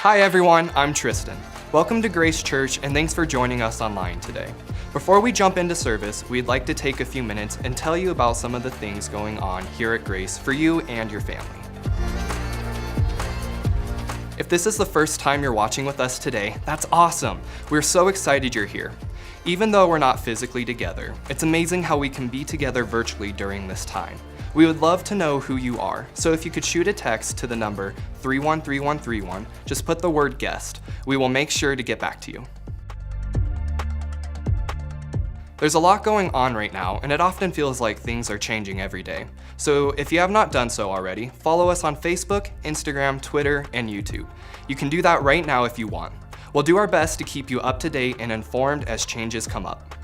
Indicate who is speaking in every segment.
Speaker 1: Hi everyone, I'm Tristan. Welcome to Grace Church and thanks for joining us online today. Before we jump into service, we'd like to take a few minutes and tell you about some of the things going on here at Grace for you and your family. If this is the first time you're watching with us today, that's awesome. We're so excited you're here. Even though we're not physically together, it's amazing how we can be together virtually during this time. We would love to know who you are, so if you could shoot a text to the number 313131, just put the word guest. We will make sure to get back to you. There's a lot going on right now, and it often feels like things are changing every day. So if you have not done so already, follow us on Facebook, Instagram, Twitter, and YouTube. You can do that right now if you want. We'll do our best to keep you up to date and informed as changes come up.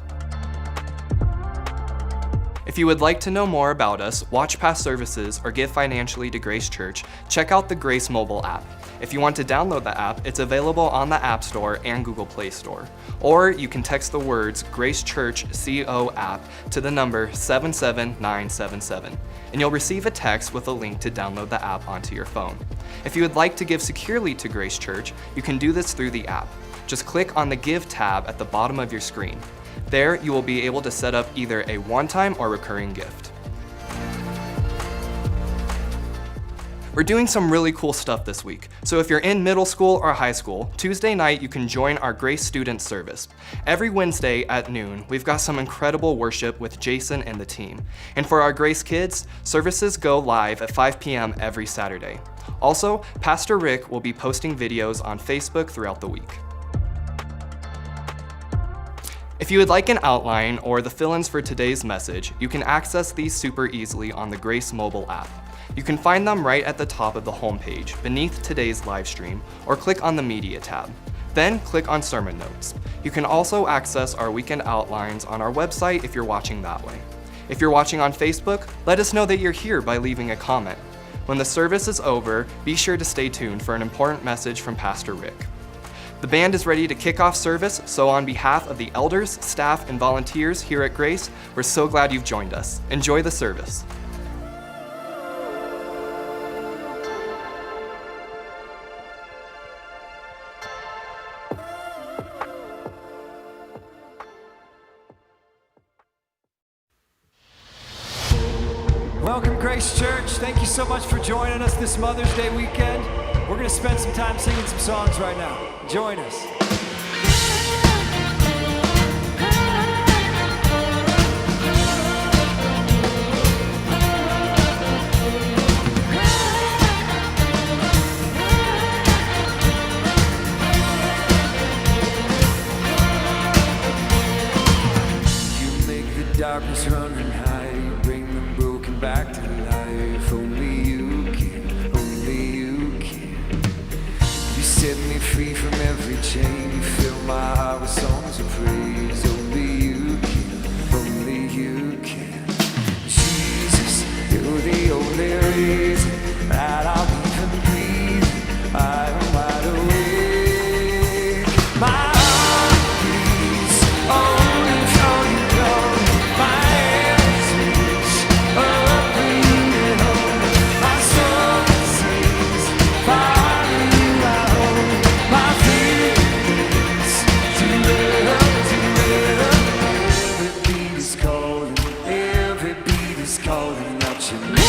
Speaker 1: If you would like to know more about us, watch past services, or give financially to Grace Church, check out the Grace mobile app. If you want to download the app, it's available on the App Store and Google Play Store. Or you can text the words Grace Church CO app to the number 77977, and you'll receive a text with a link to download the app onto your phone. If you would like to give securely to Grace Church, you can do this through the app. Just click on the Give tab at the bottom of your screen. There, you will be able to set up either a one-time or recurring gift. We're doing some really cool stuff this week, so if you're in middle school or high school, Tuesday night you can join our Grace Student Service. Every Wednesday at noon, we've got some incredible worship with Jason and the team. And for our Grace kids, services go live at 5 p.m. every Saturday. Also, Pastor Rick will be posting videos on Facebook throughout the week. If you would like an outline or the fill-ins for today's message, you can access these super easily on the Grace mobile app. You can find them right at the top of the homepage, beneath today's live stream, or click on the Media tab. Then click on Sermon Notes. You can also access our weekend outlines on our website if you're watching that way. If you're watching on Facebook, let us know that you're here by leaving a comment. When the service is over, be sure to stay tuned for an important message from Pastor Rick. The band is ready to kick off service, so on behalf of the elders, staff, and volunteers here at Grace, we're so glad you've joined us. Enjoy the service.
Speaker 2: Welcome, Grace Church. Thank you so much for joining us this Mother's Day weekend. We're going to spend some time singing some songs right now. Join us. You make the darkness run and hide, you bring the broken back to life. Only you can, only you can. You set me free from every chain, you fill my heart with songs of praise. Only you can, only you can. Jesus, you're the only reason that I'll even breathe. I am wide awake. My heart beats only for you know. My hands reach up and you know. My soul sings, follow you I hold. My feelings to every beat is calling out your name.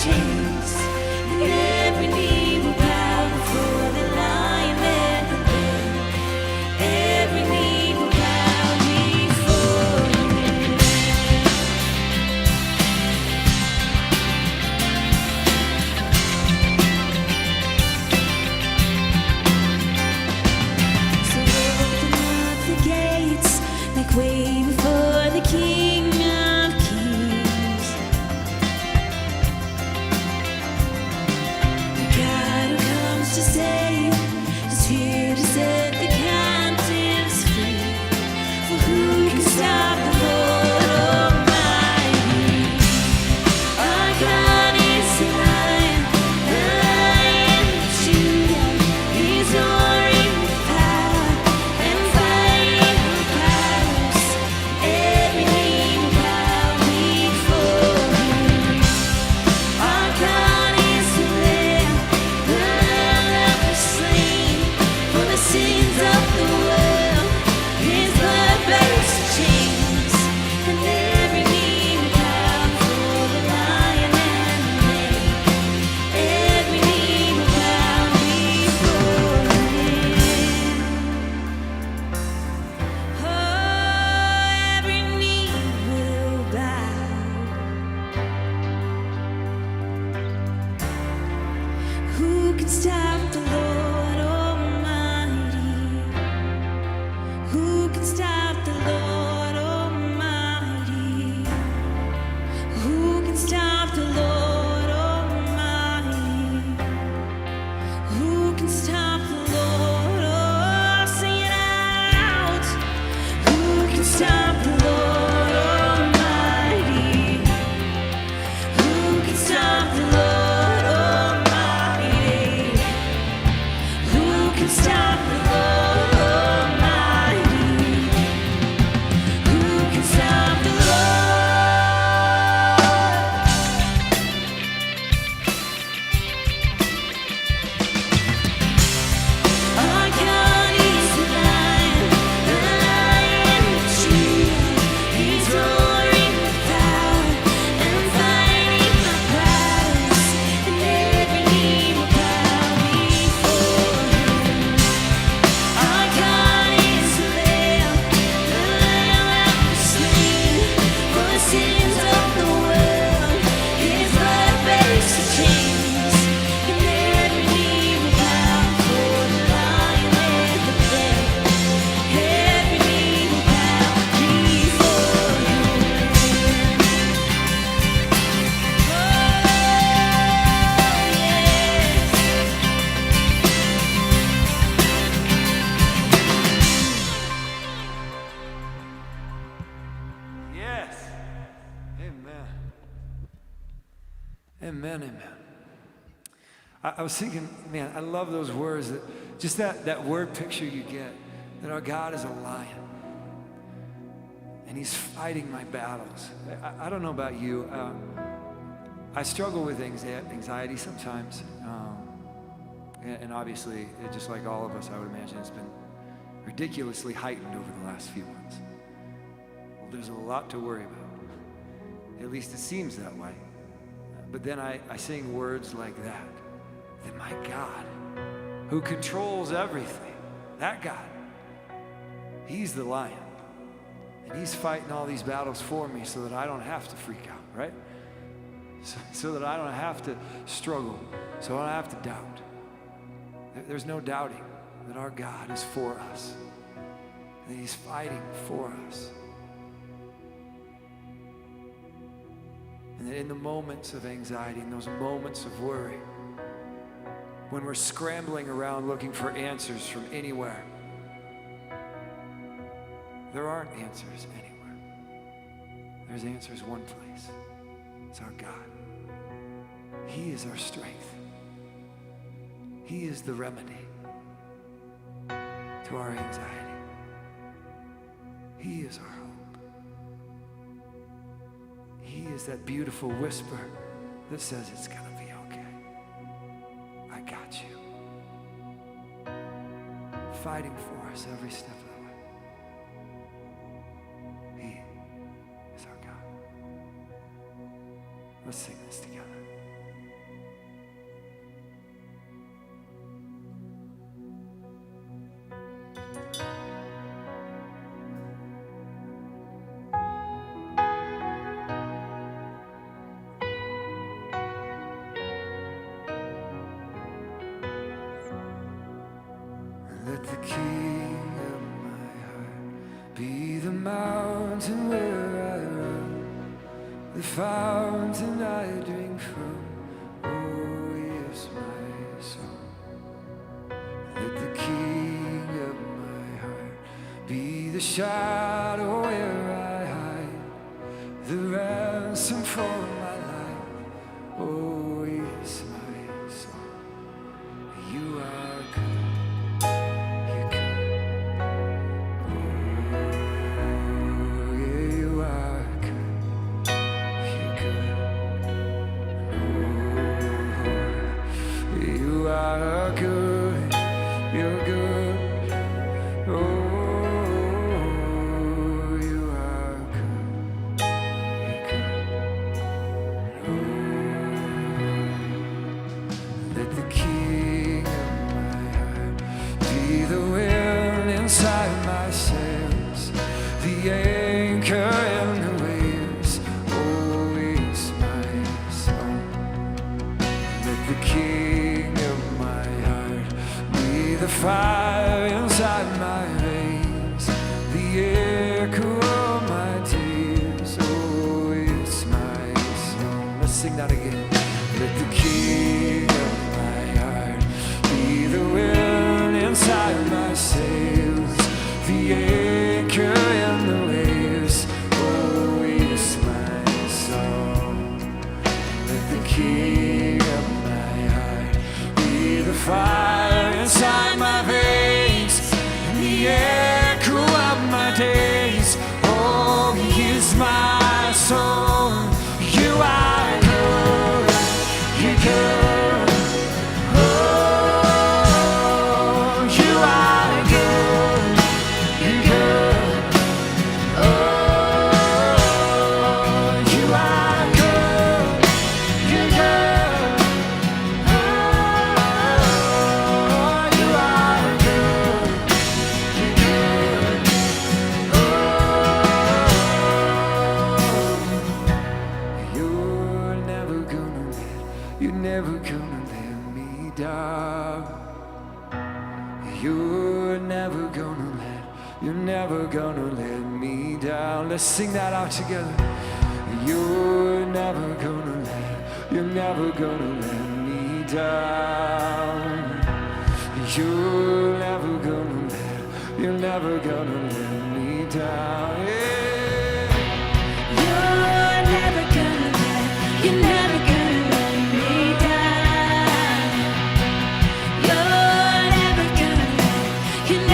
Speaker 3: chains, and every knee will bow before the Lion and the Lamb. Every knee will bow before Him. So open up the gates, make way before the King of Kings. The God who comes to save is here to set the captives free. For who can stop the Lord Almighty? Our God is the Lion of Judah. He's roaring with power and fighting for powers. Every knee will bow before Him. Our God is the Lamb that was slain for the sins of the world. His blood breaks the chains, and every knee will bow before the Lion and the Lamb. Every knee will bow before Him. Oh, every knee will bow. Who can stop the Lord Almighty? Who can stop the Lord Almighty? Who can stop the Lord Almighty? Who can stop the Lord? Oh, sing it out. Who can stop the Lord Almighty? Who can stop the Lord Almighty? Who can stop the Lord Almighty? Who can stop the Lord? Our God is the Lion of Judah. He's roaring with power and fighting for powers, and every knee will bow before Him. Our God is the Lamb that was slain for the sins of the world. His blood breaks the chains, and every knee will bow before the Lion and the Lamb. Every knee will bow before Him. Oh,
Speaker 2: Yes. Amen. Amen, amen. I was thinking, man, I love those words, that just that word picture you get, that our God is a lion. And He's fighting my battles. I don't know about you. I struggle with anxiety sometimes. And obviously, just like all of us, I would imagine it's been ridiculously heightened over the last few months. Well, there's a lot to worry about. At least it seems that way. But then I sing words like that. That my God, who controls everything, that God, He's the lion. And He's fighting all these battles for me so that I don't have to freak out, right? So that I don't have to struggle, so I don't have to doubt. There's no doubting that our God is for us, that He's fighting for us. And that in the moments of anxiety, in those moments of worry, when we're scrambling around looking for answers from anywhere, there aren't answers anywhere. There's answers one place. It's our God. He is our strength. He is the remedy to our anxiety. He is our hope. He is that beautiful whisper that says it's gonna be okay. I got you. Fighting for us every step of the way. He is our God. Let's sing this together. Let the king of my heart be the mountain where I run, the fountain I drink from. Oh, yes, my soul. Let the king of my heart be the shadow where I hide, the ransom for my life. Oh, yes, my soul. You are good. You're good. Oh, yeah, you are good. You're good. Oh, you are good. You're good. Oh, you are good. You're good. Oh, let the king of my heart be the wind inside my sails, the anchor in the waves. Oh, it's my song. Let the king of my heart be the fire inside my veins, the echo of my tears. Oh, it's my song. Let's sing that again. Let the king of my heart be the wind inside my sails, the anchor in the waves. Oh, it's my song. Let the king of my heart be the fire inside my veins, and the echo of my days. Oh, he is my soul. You are good. You're good. Oh, you are good. You're good. Oh, you are good. You're good. Oh, you are good. You're good. You're never gonna let me down. You're never gonna let me down. Let's sing that out together. You're never gonna let me down. You're never gonna let me down. Yeah.
Speaker 3: You're never gonna let me down. You're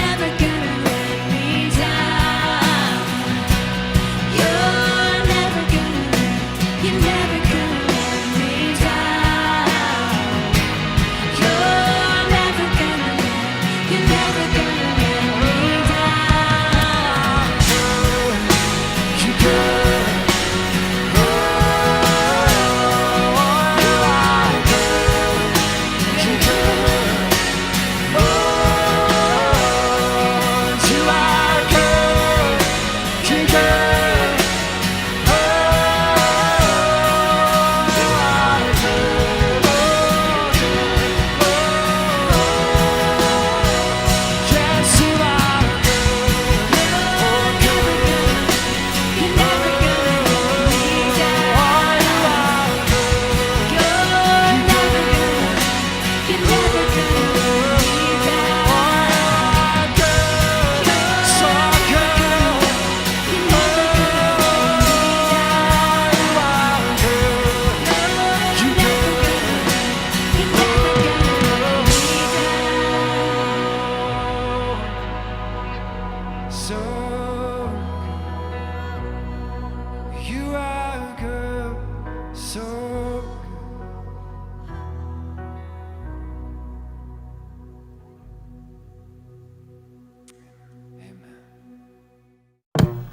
Speaker 3: never gonna let me down. You're never gonna let me down. You're never gonna let me down.
Speaker 2: You're good. Oh, you are good. You're good. Oh, you are good. You're good. Oh, you are good. Yes, you are good. Oh, good.
Speaker 3: You're never gonna let me down. You're never gonna let me
Speaker 2: So you are good, so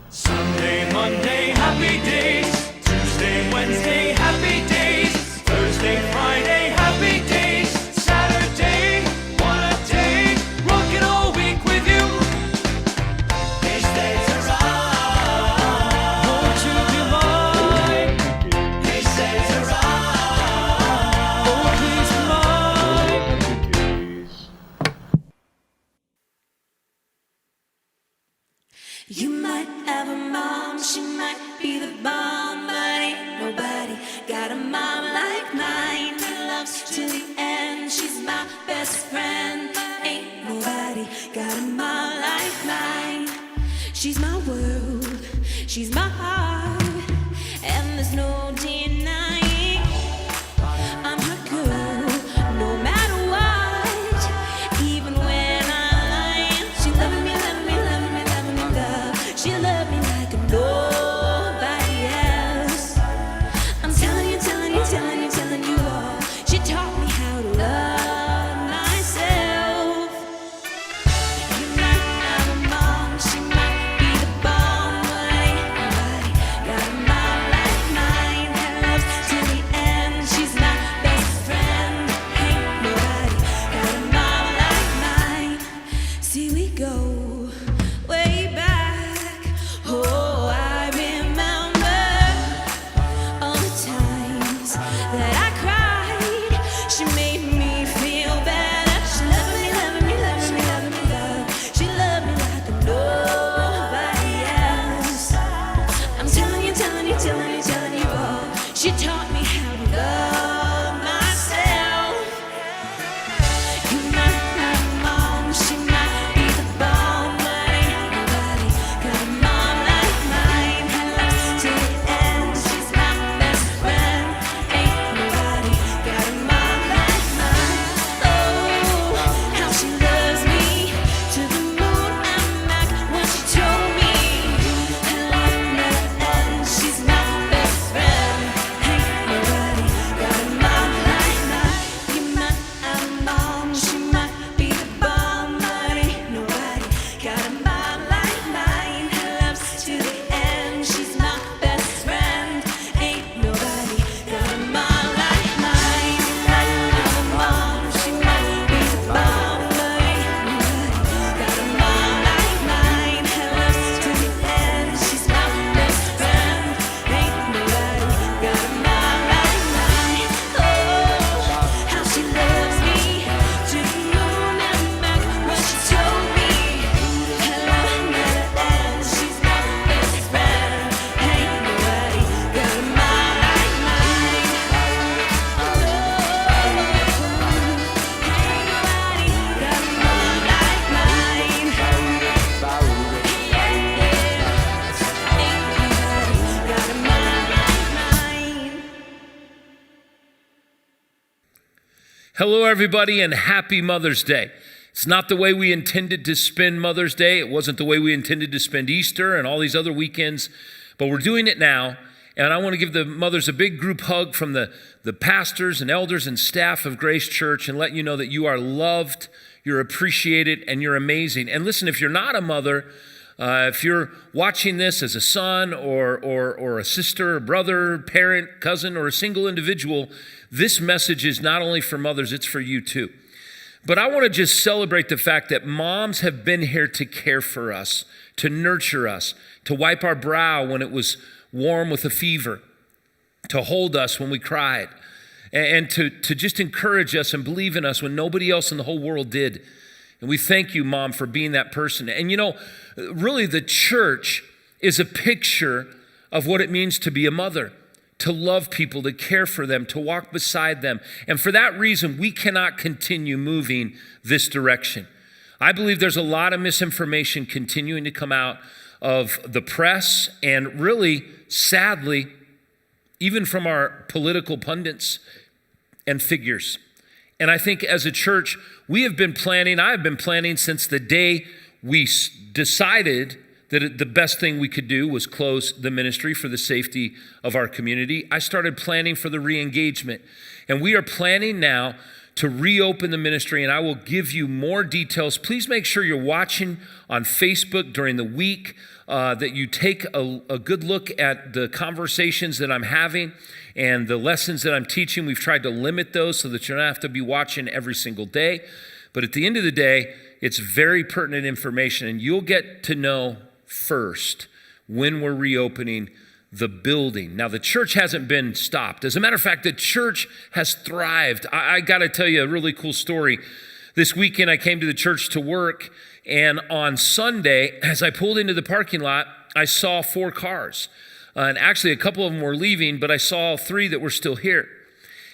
Speaker 4: Sunday, Monday, happy days. Tuesday, Wednesday, happy days. Thursday, Friday, happy days. Saturday, what a day. Rocking all week with you. These days are right. Won't you be mine? These days are right. Oh, please be mine.
Speaker 3: be the bomb, but ain't nobody got a mom like mine. Who loves you to the end. She's my best friend. Ain't nobody got a mom like mine. She's my world, she's my heart, and there's no denying I'm her girl, no matter what. Even when I'm lying, she loving me, loving me, loving me, loving me, love. She loved me like nobody else. I'm telling you, telling you, telling you, telling you all. She taught me how to love myself. You might have a mom, she might be the bomb, but ain't nobody got a mom like mine that loves to the end. She's my best friend. Ain't nobody got a mom like mine. See, we go way back. Oh, I remember all the times that I cried. She made me feel better. She loved me, loving me, loving me, loving me, love. She loved me like nobody else. I'm telling you, telling you, telling you, telling you all. She taught me how to love myself. You might have a mom, she might be the bomb, but ain't nobody got a mom like mine. Her loves to the end, she's my best friend. Ain't nobody got a mom like mine. Oh, how she loves me, to the moon and back when she told me her love never ends. She's my best friend. Ain't nobody got a mom like mine. You might have a mom, she might be the bomb, but ain't nobody got a mom like mine. Her love's to the end, she's my best friend. Ain't nobody got a mom like mine. You might have a mom, she might be the bomb, but ain't nobody got a mom like mine. Her love's to the end, she's my best friend. Ain't nobody got a mom like mine. Oh, how she loves me, to the moon and back when she told me her love never ends. She's my best friend. Ain't nobody got a mom like mine. Oh, ain't nobody got a mom like mine. Ain't nobody got a mom like mine.
Speaker 5: Hello, everybody, and happy Mother's Day. It's not the way we intended to spend Mother's Day. It wasn't the way we intended to spend Easter and all these other weekends, but we're doing it now. And I want to give the mothers a big group hug from the pastors and elders and staff of Grace Church and let you know that you are loved, you're appreciated, and you're amazing. And listen, if you're not a mother, if you're watching this as a son or a sister, a brother, parent, cousin, or a single individual, this message is not only for mothers, it's for you too. But I want to just celebrate the fact that moms have been here to care for us, to nurture us, to wipe our brow when it was warm with a fever, to hold us when we cried, and to just encourage us and believe in us when nobody else in the whole world did. And we thank you, Mom, for being that person. And you know, really the church is a picture of what it means to be a mother, to love people, to care for them, to walk beside them. And for that reason, we cannot continue moving this direction. I believe there's a lot of misinformation continuing to come out of the press and really, sadly, even from our political pundits and figures. And I think as a church, I've been planning since the day we decided that the best thing we could do was close the ministry for the safety of our community. I started planning for the re-engagement. And we are planning now to reopen the ministry, and I will give you more details. Please make sure you're watching on Facebook during the week, that you take a good look at the conversations that I'm having and the lessons that I'm teaching. We've tried to limit those so that you don't have to be watching every single day. But at the end of the day, it's very pertinent information, and you'll get to know first when we're reopening the building. Now, the church hasn't been stopped. As a matter of fact, the church has thrived. I got to tell you a really cool story. This weekend, I came to the church to work, and on Sunday, as I pulled into the parking lot, I saw 4 cars. And actually, a couple of them were leaving, but I saw 3 that were still here.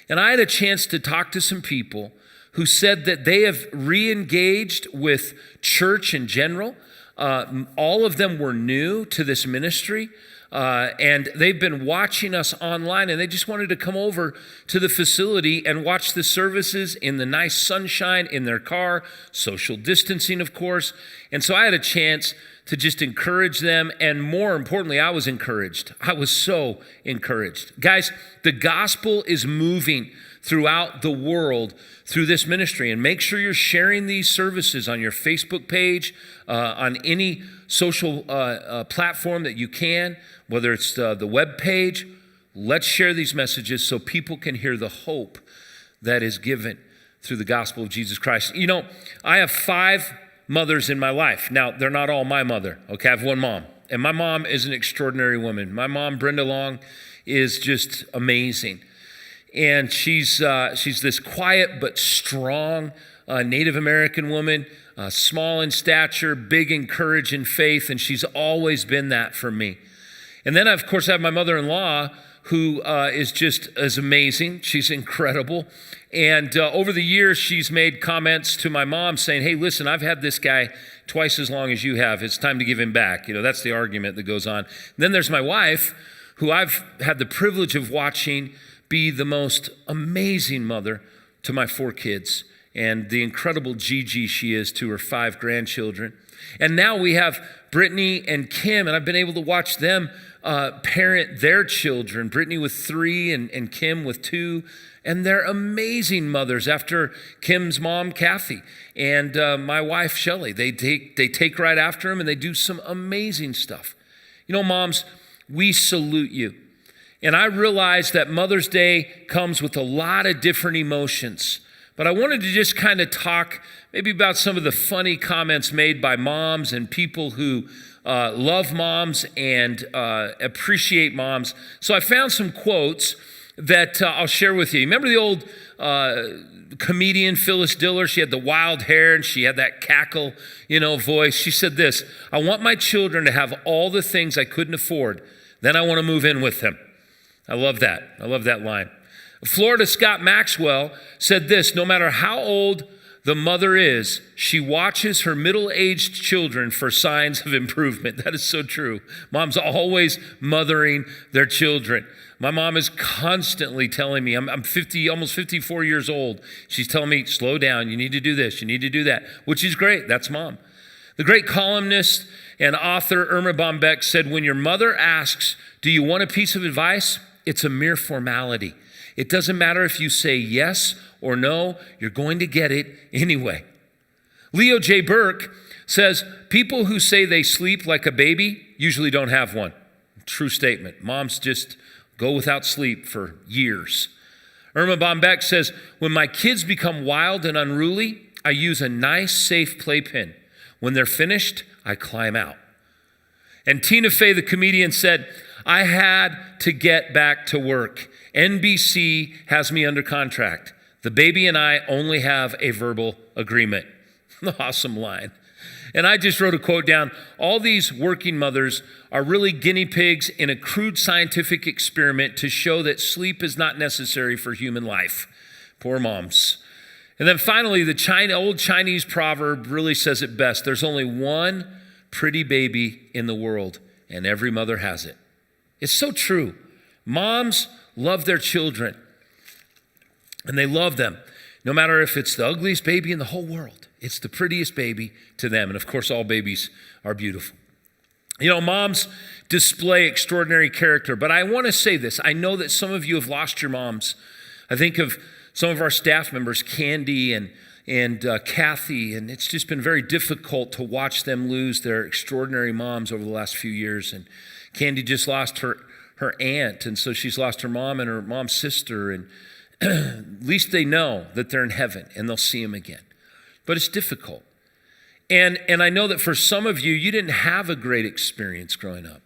Speaker 5: And I had a chance to talk to some people who said that they have re-engaged with church in general. All of them were new to this ministry. And they've been watching us online, and they just wanted to come over to the facility and watch the services in the nice sunshine in their car, social distancing, of course. And so I had a chance to just encourage them, and more importantly, I was encouraged. I was so encouraged. Guys, the gospel is moving throughout the world through this ministry, and make sure you're sharing these services on your Facebook page, on any social platform that you can, whether it's the web page. Let's share these messages so people can hear the hope that is given through the gospel of Jesus Christ. You know, I have 5 mothers in my life. Now, they're not all my mother, okay? I have one mom, and my mom is an extraordinary woman. My mom, Brenda Long, is just amazing. And she's this quiet but strong Native American woman, small in stature, big in courage and faith, and she's always been that for me. And then, of course, I have my mother-in-law, who is just as amazing. She's incredible. And over the years, she's made comments to my mom saying, hey, listen, I've had this guy twice as long as you have. It's time to give him back. You know, that's the argument that goes on. And then there's my wife, who I've had the privilege of watching be the most amazing mother to my 4 kids, and the incredible Gigi she is to her 5 grandchildren. And now we have Brittany and Kim, and I've been able to watch them parent their children, Brittany with 3 and Kim with 2, and they're amazing mothers after Kim's mom, Kathy, and my wife, Shelly. They take right after them, and they do some amazing stuff. You know, moms, we salute you. And I realize that Mother's Day comes with a lot of different emotions. But I wanted to just kind of talk maybe about some of the funny comments made by moms and people who love moms and appreciate moms. So I found some quotes that I'll share with you. Remember the old comedian Phyllis Diller? She had the wild hair and she had that cackle, voice. She said this: I want my children to have all the things I couldn't afford. Then I want to move in with them. I love that. I love that line. Florida Scott Maxwell said this: no matter how old the mother is, she watches her middle-aged children for signs of improvement. That is so true. Mom's always mothering their children. My mom is constantly telling me, I'm 50, almost 54 years old. She's telling me, slow down, you need to do this, you need to do that, which is great. That's mom. The great columnist and author Irma Bombeck said, when your mother asks, do you want a piece of advice? It's a mere formality. It doesn't matter if you say yes or no, you're going to get it anyway. Leo J. Burke says, people who say they sleep like a baby usually don't have one. True statement. Moms just go without sleep for years. Irma Bombeck says, when my kids become wild and unruly, I use a nice, safe playpen. When they're finished, I climb out. And Tina Fey, the comedian, said, I had to get back to work. NBC has me under contract. The baby and I only have a verbal agreement. Awesome line. And I just wrote a quote down. All these working mothers are really guinea pigs in a crude scientific experiment to show that sleep is not necessary for human life. Poor moms. And then finally, the old Chinese proverb really says it best. There's only one pretty baby in the world, and every mother has it. It's so true. Moms love their children, and they love them. No matter if it's the ugliest baby in the whole world, it's the prettiest baby to them. And of course, all babies are beautiful. Moms display extraordinary character, but I want to say this. I know that some of you have lost your moms. I think of some of our staff members, Candy and Kathy, and it's just been very difficult to watch them lose their extraordinary moms over the last few years. And Candy just lost her aunt, and so she's lost her mom and her mom's sister, and at least they know that they're in heaven and they'll see him again. But it's difficult. And I know that for some of you, you didn't have a great experience growing up.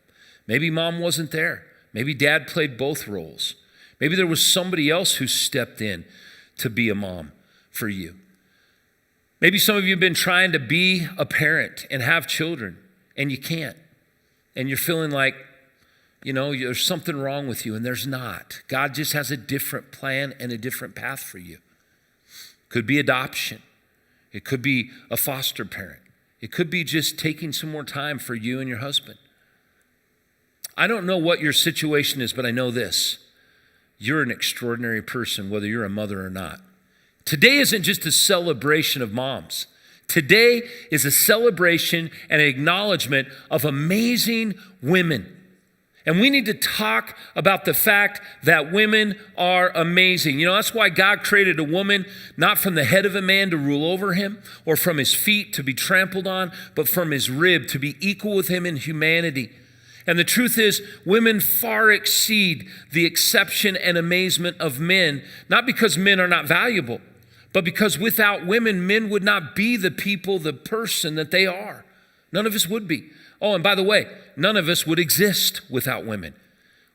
Speaker 5: Maybe mom wasn't there. Maybe dad played both roles. Maybe there was somebody else who stepped in to be a mom for you. Maybe some of you have been trying to be a parent and have children, and you can't. And you're feeling like, there's something wrong with you, and there's not. God just has a different plan and a different path for you. Could be adoption. It could be a foster parent. It could be just taking some more time for you and your husband. I don't know what your situation is, but I know this. You're an extraordinary person, whether you're a mother or not. Today isn't just a celebration of moms. Today is a celebration and an acknowledgement of amazing women. And we need to talk about the fact that women are amazing. That's why God created a woman, not from the head of a man to rule over him, or from his feet to be trampled on, but from his rib to be equal with him in humanity. And the truth is, women far exceed the exception and amazement of men, not because men are not valuable, but because without women, men would not be the people, the person that they are. None of us would be. Oh, and by the way, none of us would exist without women.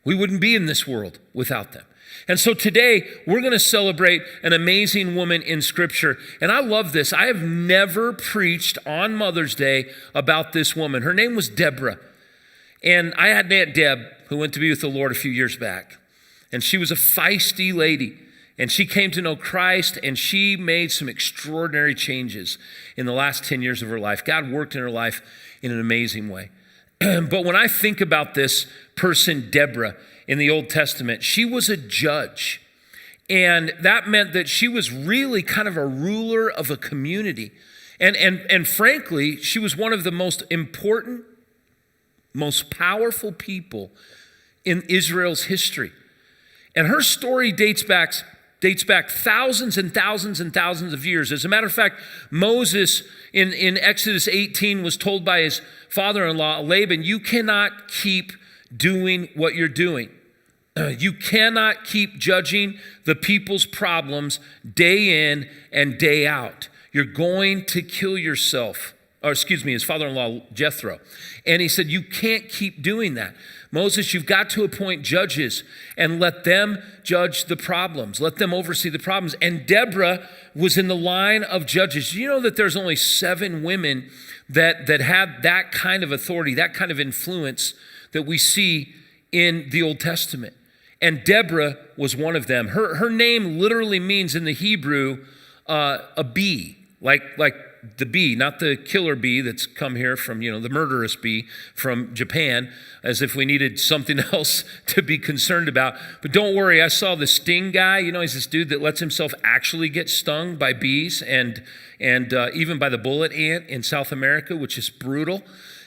Speaker 5: We wouldn't be in this world without them. And so today, we're going to celebrate an amazing woman in Scripture. And I love this. I have never preached on Mother's Day about this woman. Her name was Deborah. And I had an Aunt Deb who went to be with the Lord a few years back. And she was a feisty lady. And she came to know Christ, and she made some extraordinary changes in the last 10 years of her life. God worked in her life in an amazing way. But when I think about this person, Deborah, in the Old Testament, she was a judge. And that meant that she was really kind of a ruler of a community. And frankly, she was one of the most important, most powerful people in Israel's history. And her story dates back thousands and thousands and thousands of years. As a matter of fact, Moses in Exodus 18 was told by his father-in-law, Laban, you cannot keep doing what you're doing. You cannot keep judging the people's problems day in and day out. You're going to kill yourself. His father-in-law, Jethro. And he said, you can't keep doing that. Moses, you've got to appoint judges and let them judge the problems. Let them oversee the problems. And Deborah was in the line of judges. You know that there's only 7 women that had that kind of authority, that kind of influence that we see in the Old Testament. And Deborah was one of them. Her name literally means in the Hebrew, a bee, like the bee, not the killer bee that's come here from, the murderous bee from Japan, as if we needed something else to be concerned about. But don't worry, I saw the sting guy. He's this dude that lets himself actually get stung by bees and even by the bullet ant in South America, which is brutal.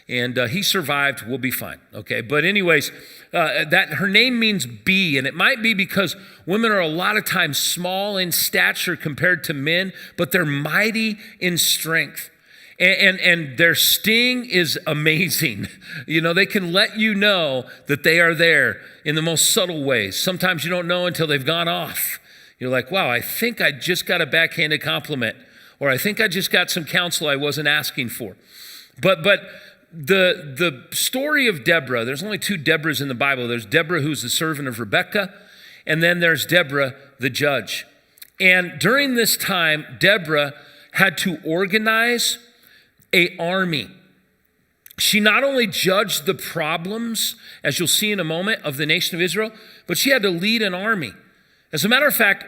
Speaker 5: And he survived. We'll be fine. Okay. But anyways, that her name means bee, and it might be because women are a lot of times small in stature compared to men, but they're mighty in strength. And their sting is amazing. They can let you know that they are there in the most subtle ways. Sometimes you don't know until they've gone off. You're like, wow, I think I just got a backhanded compliment, or I think I just got some counsel I wasn't asking for. But the story of Deborah, there's only 2 Deborahs in the Bible. There's Deborah, who's the servant of Rebekah, and then there's Deborah, the judge. And during this time, Deborah had to organize an army. She not only judged the problems, as you'll see in a moment, of the nation of Israel, but she had to lead an army. As a matter of fact,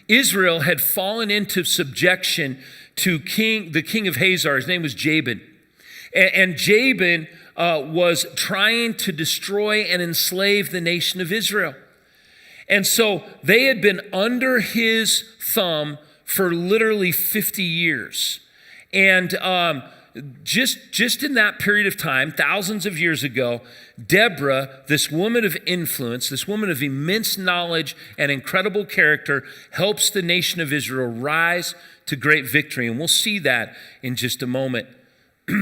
Speaker 5: Israel had fallen into subjection to the king of Hazor. His name was Jabin. And Jabin was trying to destroy and enslave the nation of Israel. And so they had been under his thumb for literally 50 years. And just in that period of time, thousands of years ago, Deborah, this woman of influence, this woman of immense knowledge and incredible character, helps the nation of Israel rise to great victory. And we'll see that in just a moment.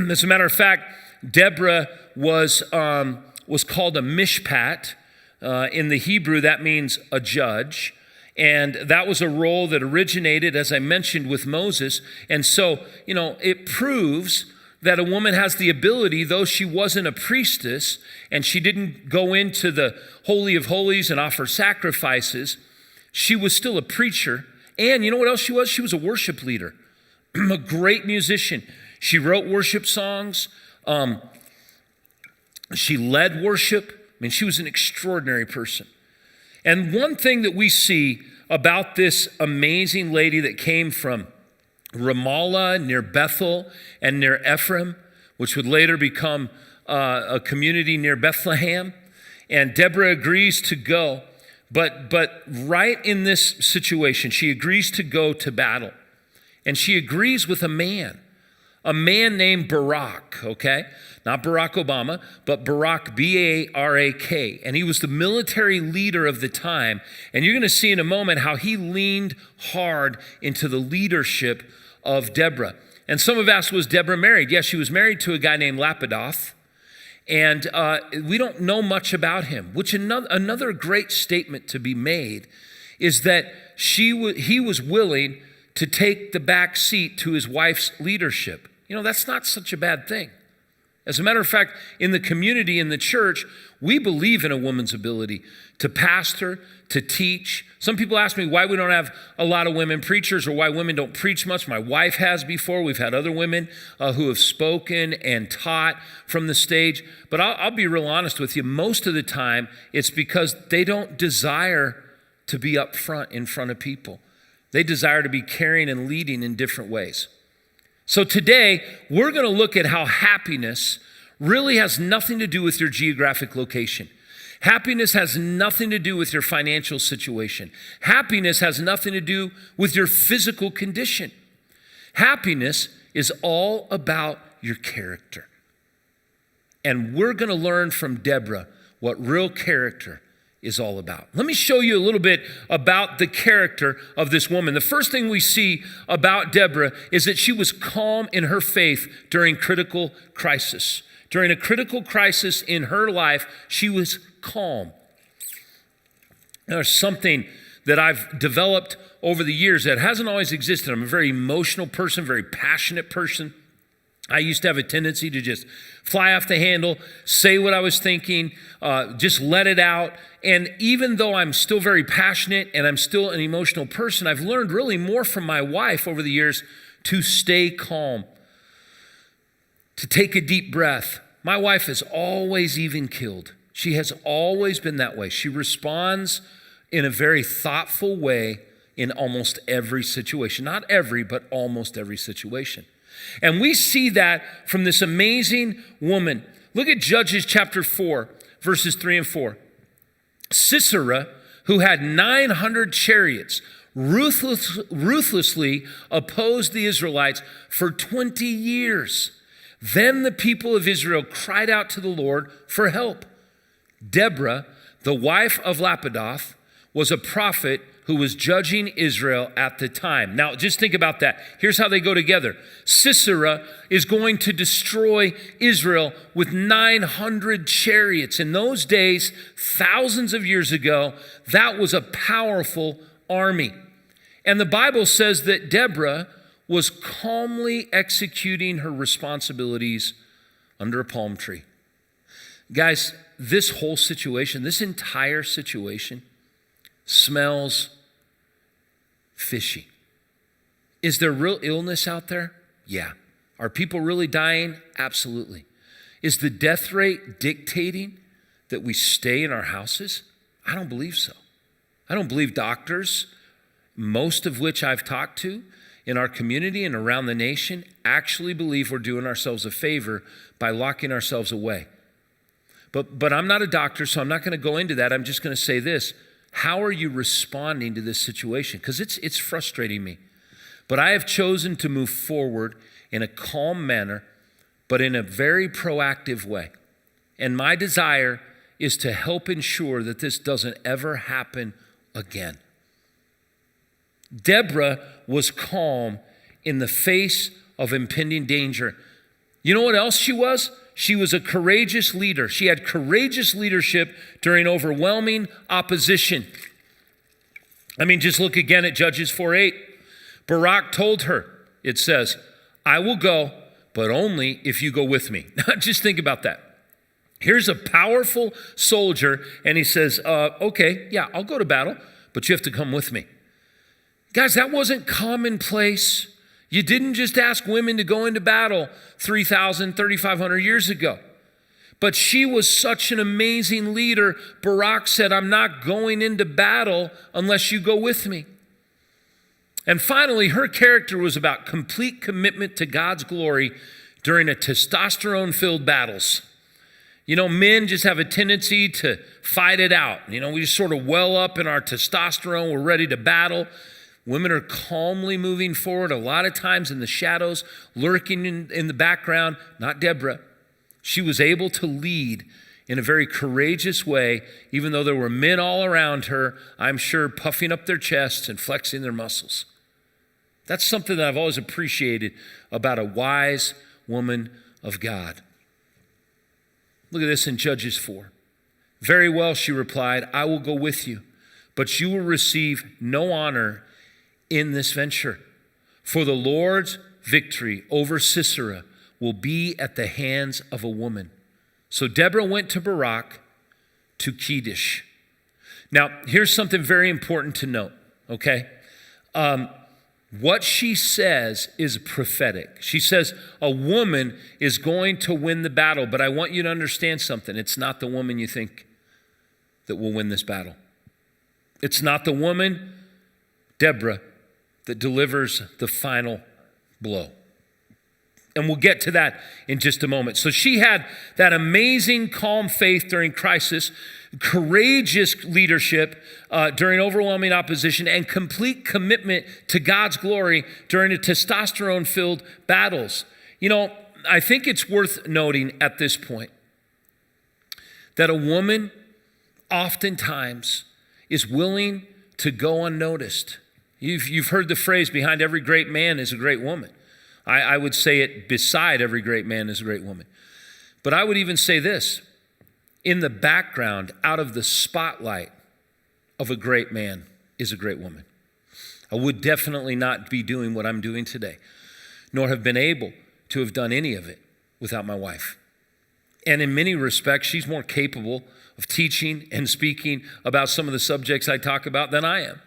Speaker 5: As a matter of fact, Deborah was called a mishpat. In the Hebrew, that means a judge. And that was a role that originated, as I mentioned, with Moses. And so, it proves that a woman has the ability, though she wasn't a priestess and she didn't go into the Holy of Holies and offer sacrifices, she was still a preacher. And you know what else she was? She was a worship leader, a great musician. She wrote worship songs. She led worship mean, she was an extraordinary person. And one thing that we see about this amazing lady that came from Ramallah near Bethel and near Ephraim, which would later become a community near Bethlehem, and Deborah agrees to go. But right in this situation, she agrees to go to battle. And she agrees with a man named Barak, okay? Not Barack Obama, but Barak, B-A-R-A-K. And he was the military leader of the time. And you're going to see in a moment how he leaned hard into the leadership of Deborah. And some have asked, was Deborah married? Yes, she was married to a guy named Lapidoth. And we don't know much about him, which another great statement to be made is that he was willing to take the back seat to his wife's leadership. You know, that's not such a bad thing. As a matter of fact, in the community, in the church, we believe in a woman's ability to pastor, to teach. Some people ask me why we don't have a lot of women preachers or why women don't preach much. My wife has before. We've had other women who have spoken and taught from the stage. But I'll be real honest with you. Most of the time, it's because they don't desire to be up front in front of people. They desire to be caring and leading in different ways. So today, we're going to look at how happiness really has nothing to do with your geographic location. Happiness has nothing to do with your financial situation. Happiness has nothing to do with your physical condition. Happiness is all about your character. And we're going to learn from Deborah what real character is all about. Let me show you a little bit about the character of this woman. The first thing we see about Deborah is that she was calm in her faith during critical crisis. During a critical crisis in her life, she was calm. There's something that I've developed over the years that hasn't always existed. I'm a very emotional person, very passionate person. I used to have a tendency to just fly off the handle, say what I was thinking, just let it out. And even though I'm still very passionate and I'm still an emotional person, I've learned really more from my wife over the years to stay calm, to take a deep breath. My wife is always even-keeled. She has always been that way. She responds in a very thoughtful way in almost every situation. Not every, but almost every situation. And we see that from this amazing woman. Look at Judges chapter 4, verses 3 and 4. Sisera, who had 900 chariots, ruthlessly opposed the Israelites for 20 years. Then the people of Israel cried out to the Lord for help. Deborah, the wife of Lapidoth, was a prophet who was judging Israel at the time. Now, just think about that. Here's how they go together. Sisera is going to destroy Israel with 900 chariots. In those days, thousands of years ago, that was a powerful army. And the Bible says that Deborah was calmly executing her responsibilities under a palm tree. Guys, this whole situation, this entire situation, smells fishy. Is there real illness out there? Yeah. Are people really dying? Absolutely. Is the death rate dictating that we stay in our houses? I don't believe so. I don't believe doctors, most of which I've talked to in our community and around the nation, actually believe we're doing ourselves a favor by locking ourselves away. But I'm not a doctor, so I'm not going to go into that. I'm just going to say this. How are you responding to this situation? Because it's frustrating me. But I have chosen to move forward in a calm manner, but in a very proactive way. And my desire is to help ensure that this doesn't ever happen again. Deborah was calm in the face of impending danger. You know what else she was? She was a courageous leader. She had courageous leadership during overwhelming opposition. I mean, just look again at Judges 4:8. Barak told her, it says, I will go, but only if you go with me. Just think about that. Here's a powerful soldier, and he says, okay, yeah, I'll go to battle, but you have to come with me. Guys, that wasn't commonplace. You didn't just ask women to go into battle 3,000, 3,500 years ago. But she was such an amazing leader. Barak said, I'm not going into battle unless you go with me. And finally, her character was about complete commitment to God's glory during a testosterone-filled battles. You know, men just have a tendency to fight it out. You know, we just sort of well up in our testosterone. We're ready to battle. Women are calmly moving forward, a lot of times in the shadows, lurking in the background. Not Deborah. She was able to lead in a very courageous way, even though there were men all around her, I'm sure, puffing up their chests and flexing their muscles. That's something that I've always appreciated about a wise woman of God. Look at this in Judges 4. Very well, she replied, I will go with you, but you will receive no honor in this venture. For the Lord's victory over Sisera will be at the hands of a woman. So Deborah went to Barak to Kedesh. Now, here's something very important to note, okay? What she says is prophetic. She says a woman is going to win the battle, but I want you to understand something. It's not the woman you think that will win this battle. It's not the woman, Deborah, that delivers the final blow. And we'll get to that in just a moment. So she had that amazing calm faith during crisis, courageous leadership during overwhelming opposition, and complete commitment to God's glory during the testosterone-filled battles. You know, I think it's worth noting at this point that a woman oftentimes is willing to go unnoticed. You've heard the phrase, behind every great man is a great woman. I would say it, beside every great man is a great woman. But I would even say this, in the background, out of the spotlight of a great man is a great woman. I would definitely not be doing what I'm doing today, nor have been able to have done any of it without my wife. And in many respects, she's more capable of teaching and speaking about some of the subjects I talk about than I am.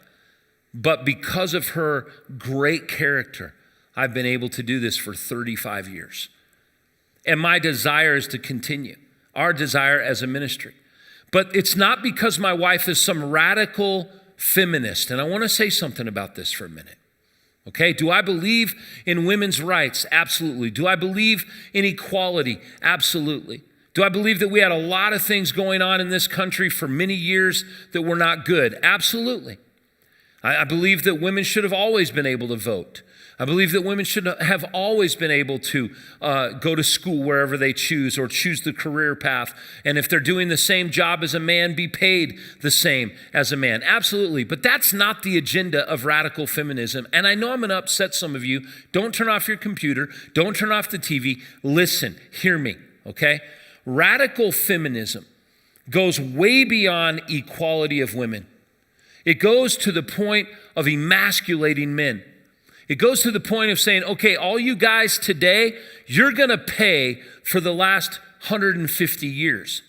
Speaker 5: But because of her great character, I've been able to do this for 35 years. And my desire is to continue, our desire as a ministry. But it's not because my wife is some radical feminist. And I want to say something about this for a minute. Okay, do I believe in women's rights? Absolutely. Do I believe in equality? Absolutely. Do I believe that we had a lot of things going on in this country for many years that were not good? Absolutely. I believe that women should have always been able to vote. I believe that women should have always been able to go to school wherever they choose or choose the career path. And if they're doing the same job as a man, be paid the same as a man. Absolutely. But that's not the agenda of radical feminism. And I know I'm going to upset some of you. Don't turn off your computer. Don't turn off the TV. Listen, hear me, okay? Radical feminism goes way beyond equality of women. It goes to the point of emasculating men. It goes to the point of saying, okay, all you guys today, you're going to pay for the last 150 years.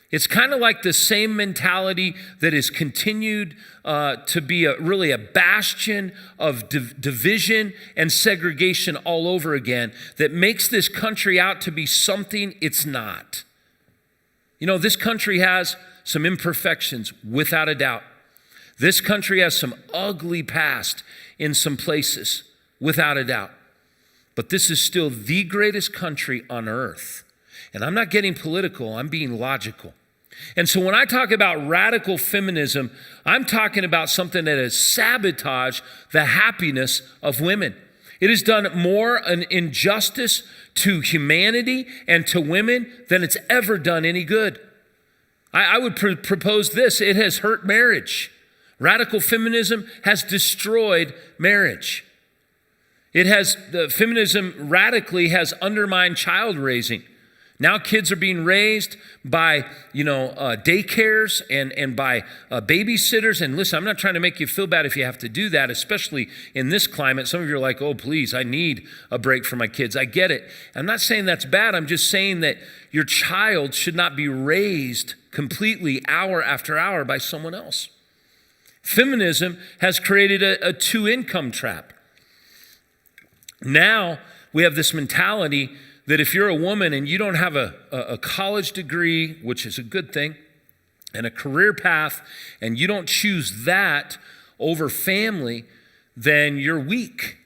Speaker 5: It's kind of like the same mentality that has continued to be really a bastion of division and segregation all over again that makes this country out to be something it's not. You know, this country has some imperfections, without a doubt. This country has some ugly past in some places, without a doubt. But this is still the greatest country on earth. And I'm not getting political, I'm being logical. And so when I talk about radical feminism, I'm talking about something that has sabotaged the happiness of women. It has done more an injustice to humanity and to women than it's ever done any good. I would propose this: it has hurt marriage. Radical feminism has destroyed marriage. Feminism radically has undermined child raising. Now kids are being raised by, daycares and by babysitters. And listen, I'm not trying to make you feel bad if you have to do that, especially in this climate. Some of you are like, oh, please, I need a break for my kids. I get it. I'm not saying that's bad. I'm just saying that your child should not be raised completely hour after hour by someone else. Feminism has created a two-income trap. Now we have this mentality that if you're a woman and you don't have a college degree, which is a good thing, and a career path, and you don't choose that over family, then you're weak.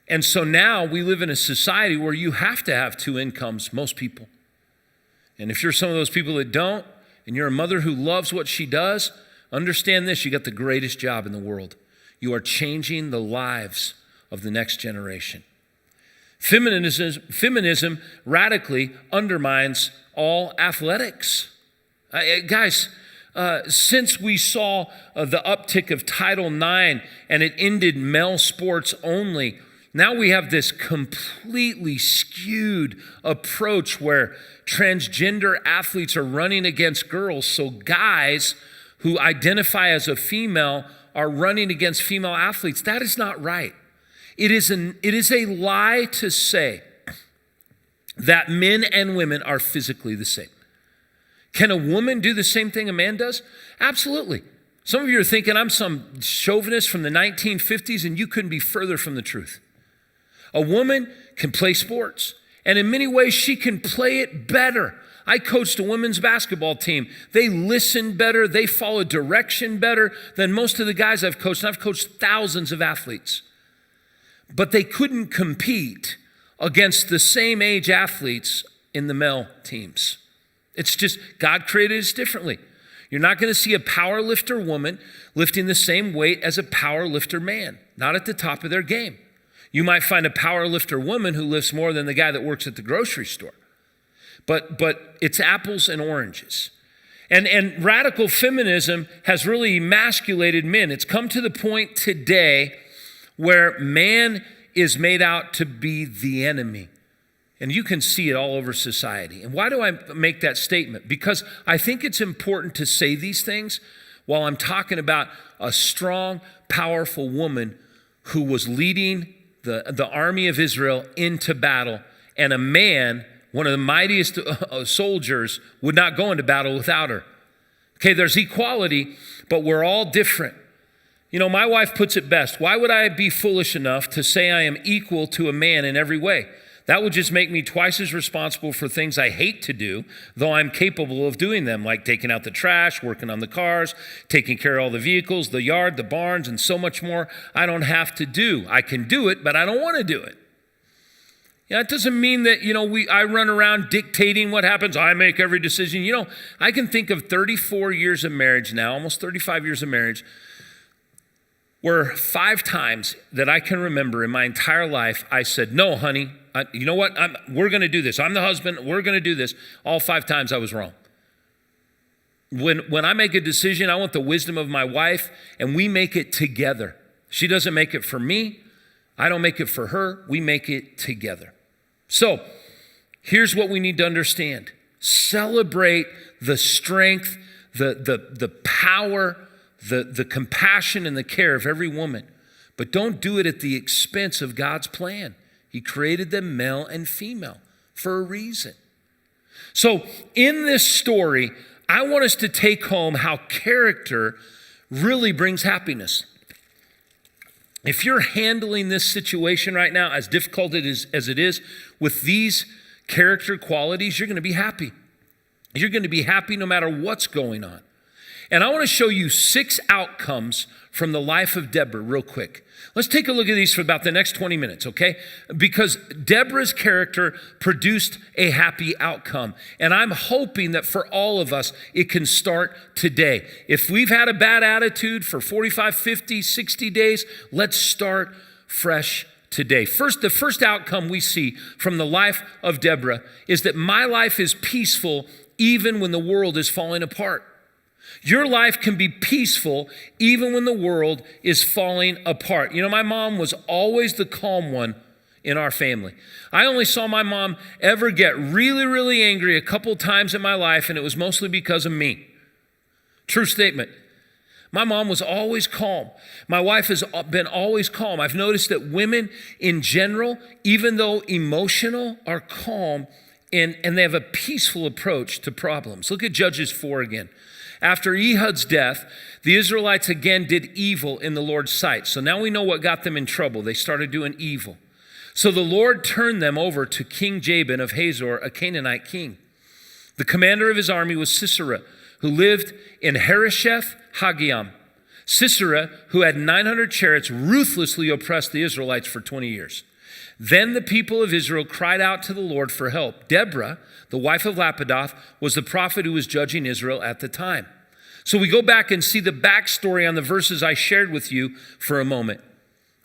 Speaker 5: And so now we live in a society where you have to have two incomes, most people. And if you're some of those people that don't, and you're a mother who loves what she does, understand this, you got the greatest job in the world. You are changing the lives of the next generation. Feminism radically undermines all athletics. Guys, since we saw the uptick of Title IX and it ended male sports only, now we have this completely skewed approach where transgender athletes are running against girls. So guys who identify as a female are running against female athletes. That is not right. It is a lie to say that men and women are physically the same. Can a woman do the same thing a man does? Absolutely. Some of you are thinking I'm some chauvinist from the 1950s, and you couldn't be further from the truth. A woman can play sports, and in many ways she can play it better. I coached a women's basketball team. They listen better, they follow direction better than most of the guys I've coached, and I've coached thousands of athletes. But they couldn't compete against the same age athletes in the male teams. It's just, God created us differently. You're not going to see a power lifter woman lifting the same weight as a power lifter man, not at the top of their game. You might find a power lifter woman who lifts more than the guy that works at the grocery store. But it's apples and oranges. And radical feminism has really emasculated men. It's come to the point today where man is made out to be the enemy. And you can see it all over society. And why do I make that statement? Because I think it's important to say these things while I'm talking about a strong, powerful woman who was leading the army of Israel into battle, and a man, one of the mightiest soldiers, would not go into battle without her. Okay, there's equality, but we're all different. You know, my wife puts it best. Why would I be foolish enough to say I am equal to a man in every way? That would just make me twice as responsible for things I hate to do, though I'm capable of doing them, like taking out the trash, working on the cars, taking care of all the vehicles, the yard, the barns, and so much more I don't have to do. I can do it, but I don't want to do it. Yeah, it doesn't mean that, I run around dictating what happens. I make every decision. I can think of 34 years of marriage now, almost 35 years of marriage, where 5 times that I can remember in my entire life, I said, no, honey, you know what? We're going to do this. I'm the husband. We're going to do this. All 5 times I was wrong. When I make a decision, I want the wisdom of my wife, and we make it together. She doesn't make it for me. I don't make it for her. We make it together. So here's what we need to understand. Celebrate the strength, the power, the compassion and the care of every woman. But don't do it at the expense of God's plan. He created them male and female for a reason. So in this story, I want us to take home how character really brings happiness. If you're handling this situation right now, as difficult as it is, with these character qualities, you're going to be happy. You're going to be happy no matter what's going on. And I want to show you 6 outcomes from the life of Deborah real quick. Let's take a look at these for about the next 20 minutes, okay? Because Deborah's character produced a happy outcome. And I'm hoping that for all of us, it can start today. If we've had a bad attitude for 45, 50, 60 days, let's start fresh today. The first outcome we see from the life of Deborah is that my life is peaceful even when the world is falling apart. Your life can be peaceful even when the world is falling apart. My mom was always the calm one in our family. I only saw my mom ever get really, really angry a couple times in my life, and it was mostly because of me. True statement. My mom was always calm. My wife has been always calm. I've noticed that women in general, even though emotional, are calm and they have a peaceful approach to problems. Look at Judges 4 again. After Ehud's death, the Israelites again did evil in the Lord's sight. So now we know what got them in trouble. They started doing evil. So the Lord turned them over to King Jabin of Hazor, a Canaanite king. The commander of his army was Sisera, who lived in Harosheth Haggayim. Sisera, who had 900 chariots, ruthlessly oppressed the Israelites for 20 years. Then the people of Israel cried out to the Lord for help. Deborah, the wife of Lapidoth, was the prophet who was judging Israel at the time. So we go back and see the backstory on the verses I shared with you for a moment.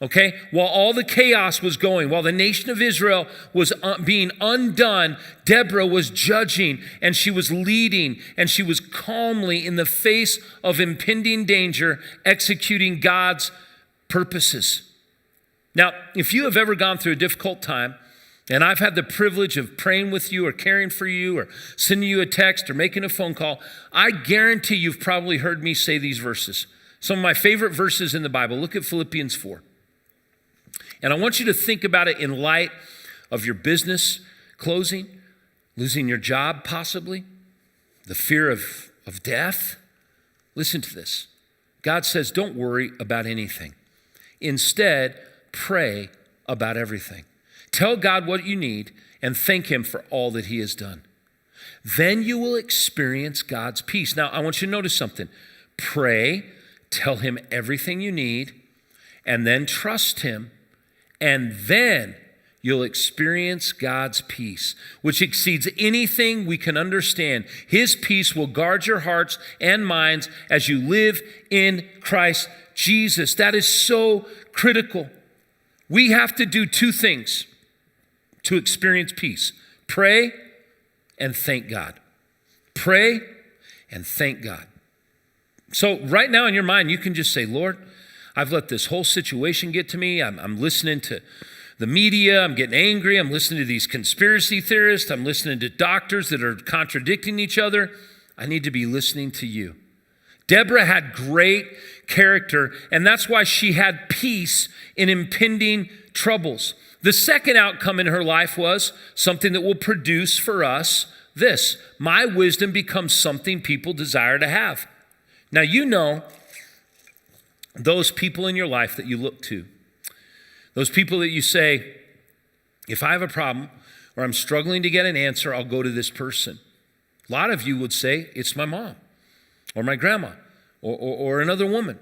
Speaker 5: Okay, while all the chaos was going, while the nation of Israel was being undone, Deborah was judging and she was leading and she was calmly in the face of impending danger executing God's purposes. Now, if you have ever gone through a difficult time, and I've had the privilege of praying with you or caring for you or sending you a text or making a phone call, I guarantee you've probably heard me say these verses. Some of my favorite verses in the Bible. Look at Philippians 4. And I want you to think about it in light of your business closing, losing your job possibly, the fear of death. Listen to this. God says, don't worry about anything. Instead, pray about everything. Tell God what you need and thank him for all that he has done. Then you will experience God's peace. Now, I want you to notice something. Pray, tell him everything you need, and then trust him. And then you'll experience God's peace, which exceeds anything we can understand. His peace will guard your hearts and minds as you live in Christ Jesus. That is so critical. We have to do two things to experience peace. Pray and thank God. Pray and thank God. So right now in your mind, you can just say, Lord, I've let this whole situation get to me. I'm listening to the media. I'm getting angry. I'm listening to these conspiracy theorists. I'm listening to doctors that are contradicting each other. I need to be listening to you. Deborah had great character, and that's why she had peace in impending troubles. The second outcome in her life was something that will produce for us this. My wisdom becomes something people desire to have. Now, you know, those people in your life that you look to, those people that you say, if I have a problem or I'm struggling to get an answer, I'll go to this person. A lot of you would say, it's my mom or my grandma or another woman.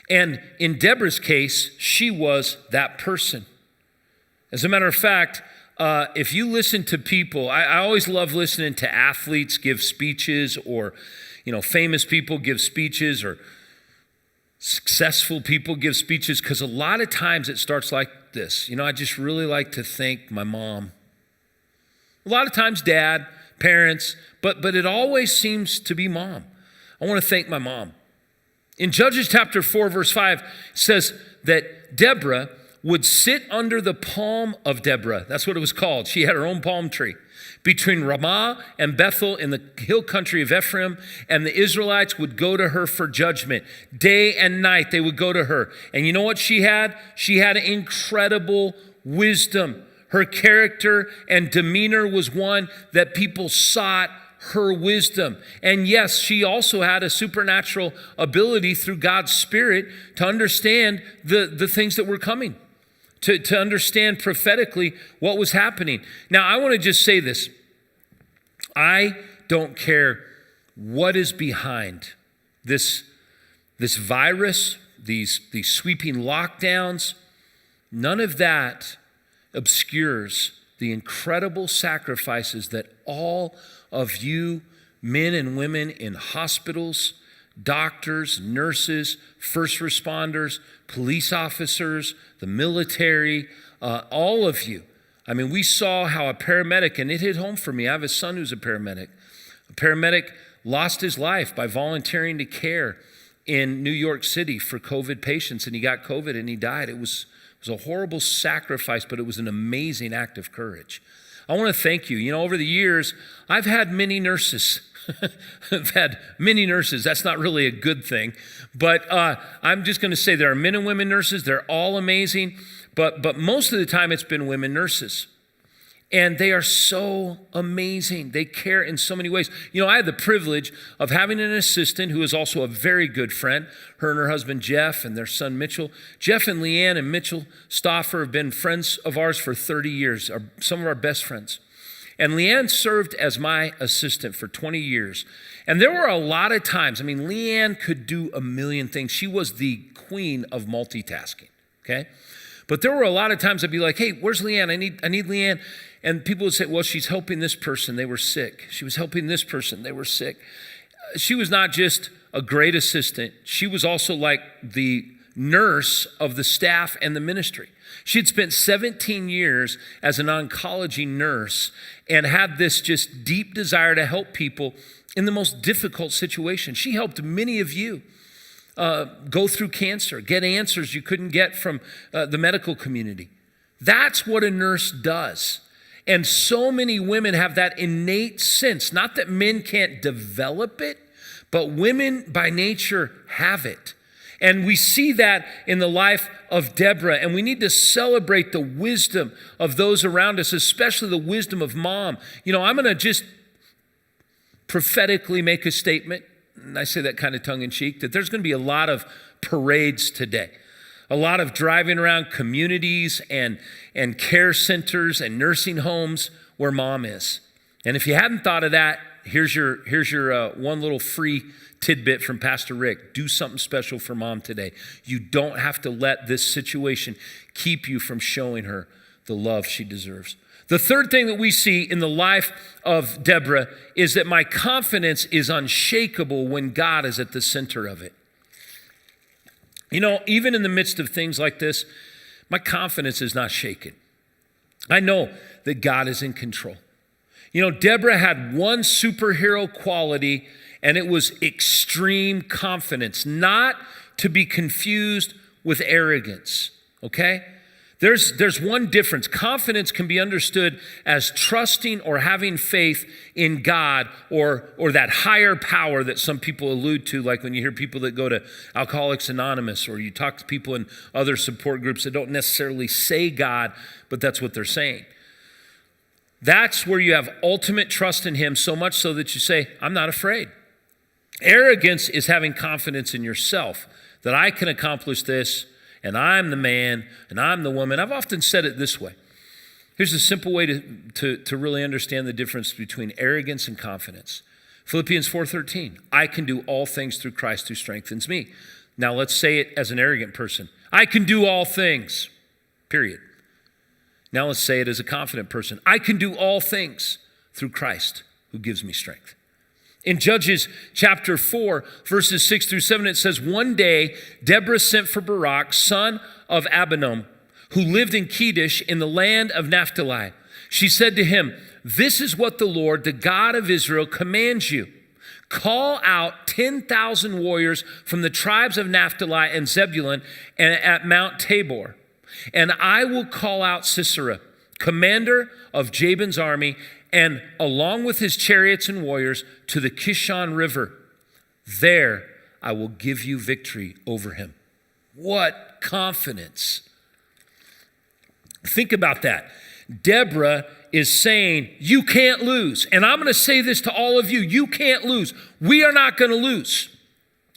Speaker 5: And in Deborah's case, she was that person. As a matter of fact, if you listen to people, I always love listening to athletes give speeches or, famous people give speeches or successful people give speeches, because a lot of times it starts like this. I just really like to thank my mom. A lot of times dad, parents, but it always seems to be mom. I want to thank my mom. In Judges chapter 4, verse 5, it says that Deborah would sit under the palm of Deborah. That's what it was called. She had her own palm tree. Between Ramah and Bethel in the hill country of Ephraim, and the Israelites would go to her for judgment. Day and night they would go to her. And you know what she had? She had incredible wisdom. Her character and demeanor was one that people sought her wisdom. And yes, she also had a supernatural ability through God's Spirit to understand the things that were coming, to understand prophetically what was happening. Now, I want to just say this. I don't care what is behind this virus, these sweeping lockdowns. None of that obscures the incredible sacrifices that all of you men and women in hospitals, doctors, nurses, first responders, police officers, the military, all of you. I mean, we saw how a paramedic, and it hit home for me. I have a son who's a paramedic. A paramedic lost his life by volunteering to care in New York City for COVID patients, and he got COVID and he died. It was a horrible sacrifice, but it was an amazing act of courage. I want to thank you. Over the years, I've had many nurses. I've had many nurses. That's not really a good thing. But I'm just going to say there are men and women nurses. They're all amazing. But most of the time, it's been women nurses. And they are so amazing. They care in so many ways. You know, I had the privilege of having an assistant who is also a very good friend. Her and her husband, Jeff, and their son, Mitchell. Jeff and Leanne and Mitchell Stauffer have been friends of ours for 30 years, are some of our best friends. And Leanne served as my assistant for 20 years. And there were a lot of times, Leanne could do a million things. She was the queen of multitasking, okay? But there were a lot of times I'd be like, hey, where's Leanne? I need Leanne. And people would say, well, she's helping this person. They were sick. She was helping this person. They were sick. She was not just a great assistant. She was also like the nurse of the staff and the ministry. She had spent 17 years as an oncology nurse and had this just deep desire to help people in the most difficult situations. She helped many of you go through cancer, get answers you couldn't get from the medical community. That's what a nurse does. And so many women have that innate sense, not that men can't develop it, but women by nature have it. And we see that in the life of Deborah, and we need to celebrate the wisdom of those around us, especially the wisdom of mom. You know, I'm going to just prophetically make a statement, and I say that kind of tongue-in-cheek, that there's going to be a lot of parades today. A lot of driving around communities and care centers and nursing homes where mom is. And if you hadn't thought of that, here's your one little free tidbit from Pastor Rick. Do something special for mom today. You don't have to let this situation keep you from showing her the love she deserves. The third thing that we see in the life of Deborah is that my confidence is unshakable when God is at the center of it. You know, even in the midst of things like this, my confidence is not shaken. I know that God is in control. You know, Deborah had one superhero quality, and it was extreme confidence, not to be confused with arrogance, okay? There's one difference. Confidence can be understood as trusting or having faith in God or that higher power that some people allude to, like when you hear people that go to Alcoholics Anonymous or you talk to people in other support groups that don't necessarily say God, but that's what they're saying. That's where you have ultimate trust in him, so much so that you say, I'm not afraid. Arrogance is having confidence in yourself, that I can accomplish this, and I'm the man, and I'm the woman. I've often said it this way. Here's a simple way to really understand the difference between arrogance and confidence. Philippians 4:13, I can do all things through Christ who strengthens me. Now let's say it as an arrogant person. I can do all things, period. Now let's say it as a confident person. I can do all things through Christ who gives me strength. In Judges chapter 4, verses 6 through 7, it says, one day Deborah sent for Barak, son of Abinoam, who lived in Kedesh in the land of Naphtali. She said to him, this is what the Lord, the God of Israel, commands you. Call out 10,000 warriors from the tribes of Naphtali and Zebulun and at Mount Tabor. And I will call out Sisera, commander of Jabin's army, and along with his chariots and warriors to the Kishon River. There I will give you victory over him. What confidence. Think about that. Deborah is saying, you can't lose. And I'm going to say this to all of you. You can't lose. We are not going to lose.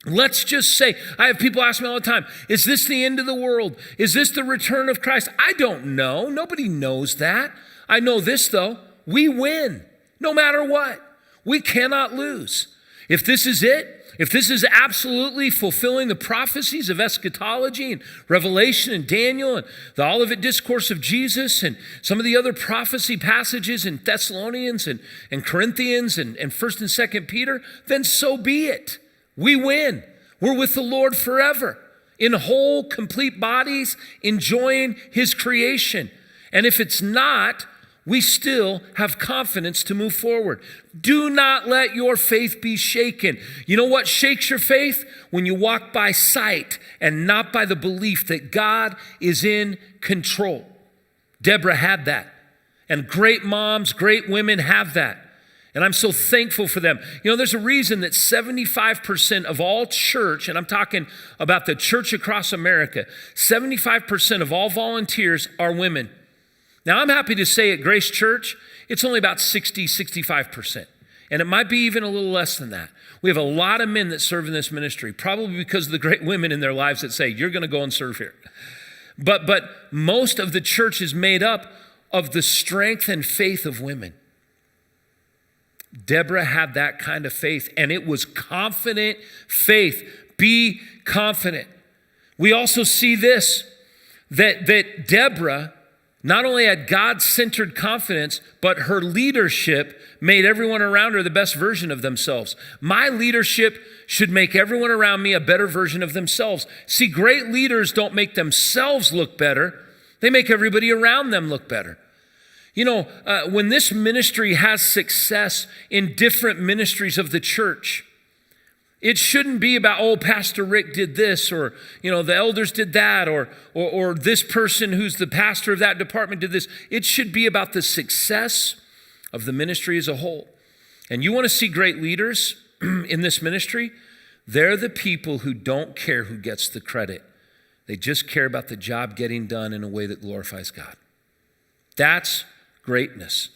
Speaker 5: Let's just say, I have people ask me all the time, is this the end of the world? Is this the return of Christ? I don't know. Nobody knows that. I know this though. We win no matter what. We cannot lose. If this is it, if this is absolutely fulfilling the prophecies of eschatology and Revelation and Daniel and the Olivet Discourse of Jesus and some of the other prophecy passages in Thessalonians and Corinthians and 1st and 2nd Peter, then so be it. We win. We're with the Lord forever in whole, complete bodies, enjoying his creation. And if it's not, we still have confidence to move forward. Do not let your faith be shaken. You know what shakes your faith? When you walk by sight and not by the belief that God is in control. Deborah had that. And great moms, great women have that. And I'm so thankful for them. You know, there's a reason that 75% of all church, and I'm talking about the church across America, 75% of all volunteers are women. Now, I'm happy to say at Grace Church, it's only about 65%. And it might be even a little less than that. We have a lot of men that serve in this ministry, probably because of the great women in their lives that say, you're going to go and serve here. But most of the church is made up of the strength and faith of women. Deborah had that kind of faith, and it was confident faith. Be confident. We also see this, that Deborah not only had God-centered confidence, but her leadership made everyone around her the best version of themselves. My leadership should make everyone around me a better version of themselves. See, great leaders don't make themselves look better. They make everybody around them look better. You know, when this ministry has success in different ministries of the church, it shouldn't be about, oh, Pastor Rick did this, or, you know, the elders did that, or this person who's the pastor of that department did this. It should be about the success of the ministry as a whole. And you want to see great leaders in this ministry? They're the people who don't care who gets the credit. They just care about the job getting done in a way that glorifies God. That's greatness.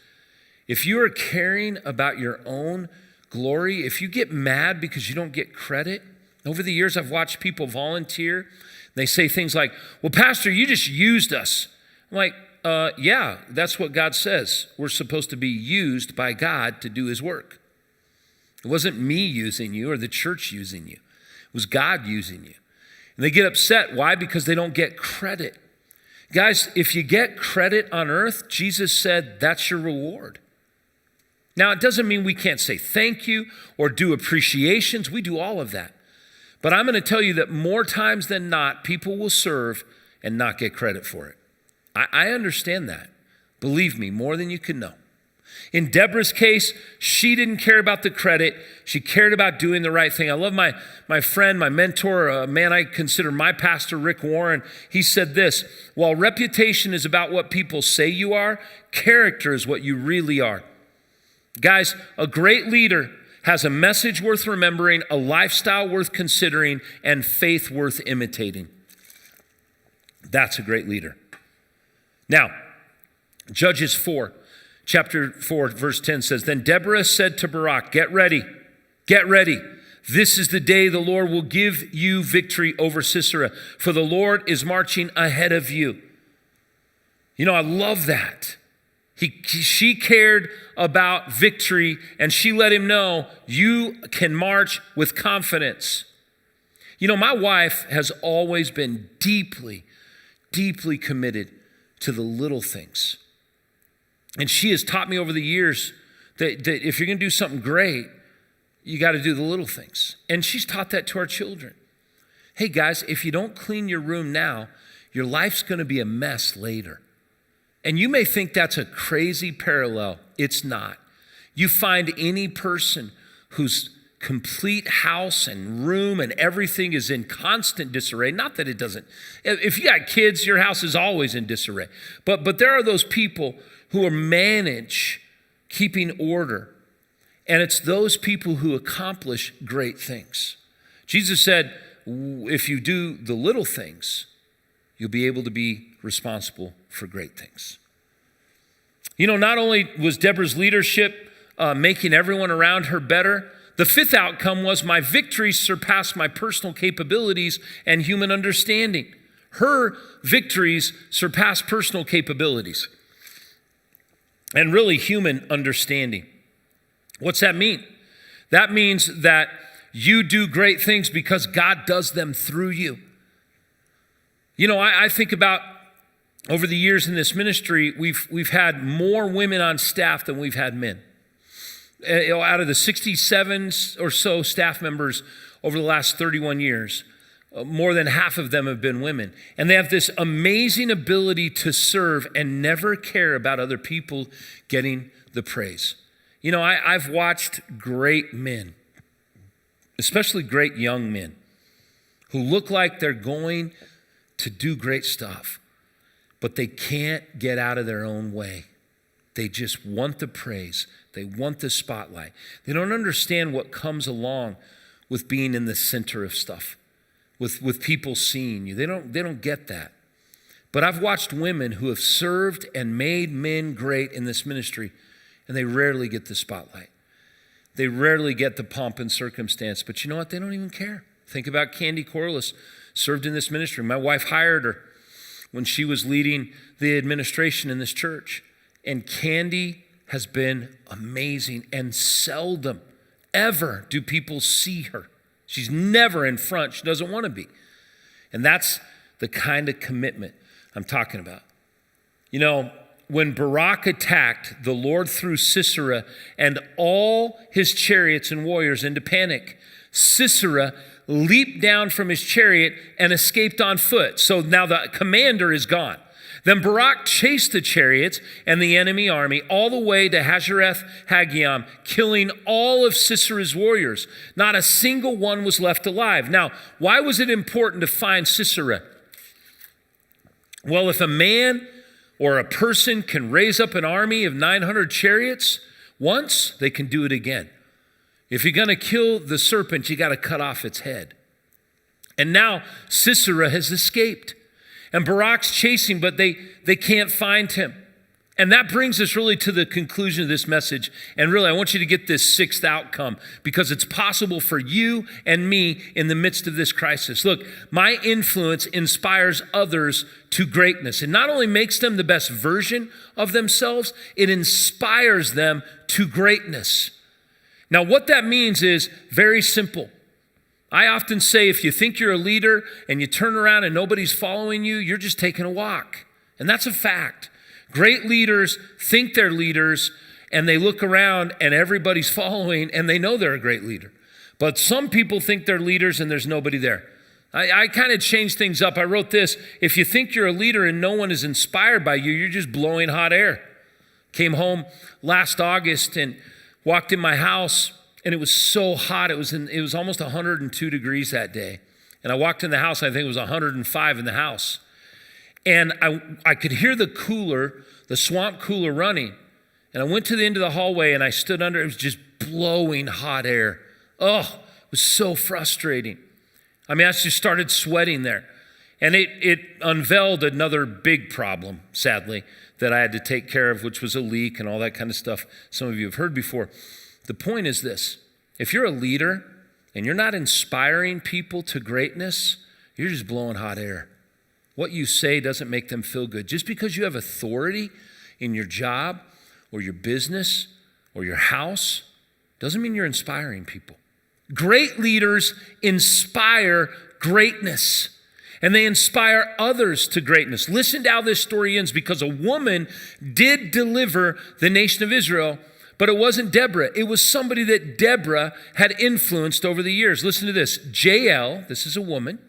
Speaker 5: If you are caring about your own glory, if you get mad because you don't get credit, over the years I've watched people volunteer. They say things like, well, Pastor, you just used us. I'm like, yeah, that's what God says. We're supposed to be used by God to do his work. It wasn't me using you or the church using you. It was God using you. And they get upset. Why? Because they don't get credit. Guys, if you get credit on earth, Jesus said that's your reward. Now, it doesn't mean we can't say thank you or do appreciations. We do all of that. But I'm going to tell you that more times than not, people will serve and not get credit for it. I understand that. Believe me, more than you can know. In Deborah's case, she didn't care about the credit. She cared about doing the right thing. I love my friend, my mentor, a man I consider my pastor, Rick Warren. He said this, while reputation is about what people say you are, character is what you really are. Guys, a great leader has a message worth remembering, a lifestyle worth considering, and faith worth imitating. That's a great leader. Now, Judges 4, chapter 4, verse 10 says, then Deborah said to Barak, get ready. This is the day the Lord will give you victory over Sisera, for the Lord is marching ahead of you. You know, I love that. She cared about victory, and she let him know you can march with confidence. You know, my wife has always been deeply, deeply committed to the little things. And she has taught me over the years that if you're going to do something great, you got to do the little things. And she's taught that to our children. Hey, guys, if you don't clean your room now, your life's going to be a mess later. And you may think that's a crazy parallel. It's not. You find any person whose complete house and room and everything is in constant disarray. Not that it doesn't. If you got kids, your house is always in disarray. But there are those people who manage keeping order. And it's those people who accomplish great things. Jesus said, if you do the little things, you'll be able to be responsible for great things. You know, not only was Deborah's leadership making everyone around her better, the fifth outcome was my victories surpassed my personal capabilities and human understanding. Her victories surpassed personal capabilities and really human understanding. What's that mean? That means that you do great things because God does them through you. You know, I think about over the years in this ministry, we've had more women on staff than we've had men. Out of the 67 or so staff members over the last 31 years, more than half of them have been women. And they have this amazing ability to serve and never care about other people getting the praise. You know, I've watched great men, especially great young men, who look like they're going to do great stuff, but they can't get out of their own way. They just want the praise. They want the spotlight. They don't understand what comes along with being in the center of stuff, with people seeing you. They don't get that. But I've watched women who have served and made men great in this ministry, and they rarely get the spotlight. They rarely get the pomp and circumstance. But you know what? They don't even care. Think about Candy Corliss, served in this ministry. My wife hired her when she was leading the administration in this church. And Candy has been amazing, and seldom, ever do people see her. She's never in front. She doesn't want to be. And that's the kind of commitment I'm talking about. You know, when Barak attacked, the Lord threw Sisera and all his chariots and warriors into panic. Sisera leaped down from his chariot and escaped on foot. So now the commander is gone. Then Barak chased the chariots and the enemy army all the way to Hazareth Haggiam, killing all of Sisera's warriors. Not a single one was left alive. Now, why was it important to find Sisera? Well, if a man or a person can raise up an army of 900 chariots once, they can do it again. If you're going to kill the serpent, you got to cut off its head. And now Sisera has escaped. And Barak's chasing, but they can't find him. And that brings us really to the conclusion of this message. And really, I want you to get this sixth outcome, because it's possible for you and me in the midst of this crisis. Look, my influence inspires others to greatness. It not only makes them the best version of themselves, it inspires them to greatness. Now, what that means is very simple. I often say, if you think you're a leader and you turn around and nobody's following you, you're just taking a walk. And that's a fact. Great leaders think they're leaders, and they look around and everybody's following, and they know they're a great leader. But some people think they're leaders and there's nobody there. I kind of changed things up. I wrote this: if you think you're a leader and no one is inspired by you, you're just blowing hot air. Came home last August and walked in my house, and it was so hot. It was almost 102 degrees that day. And I walked in the house, I think it was 105 in the house. And I could hear the swamp cooler running. And I went to the end of the hallway and I stood under it. It was just blowing hot air. Oh, it was so frustrating. I mean, I just started sweating there. And it unveiled another big problem, sadly, that I had to take care of, which was a leak and all that kind of stuff some of you have heard before. The point is this: if you're a leader and you're not inspiring people to greatness, you're just blowing hot air. What you say doesn't make them feel good. Just because you have authority in your job or your business or your house doesn't mean you're inspiring people. Great leaders inspire greatness, and they inspire others to greatness. Listen to how this story ends, because a woman did deliver the nation of Israel, but it wasn't Deborah. It was somebody that Deborah had influenced over the years. Listen to this. Jael, this is a woman,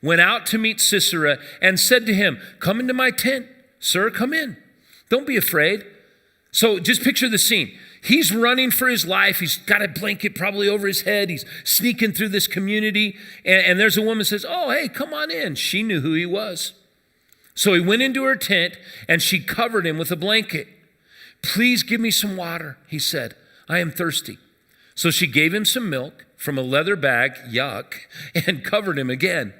Speaker 5: went out to meet Sisera and said to him, "Come into my tent, sir, come in. Don't be afraid." So just picture the scene. He's running for his life. He's got a blanket probably over his head. He's sneaking through this community. And there's a woman who says, "Oh, hey, come on in." She knew who he was. So he went into her tent and she covered him with a blanket. "Please give me some water," he said. "I am thirsty." So she gave him some milk from a leather bag, yuck, and covered him again.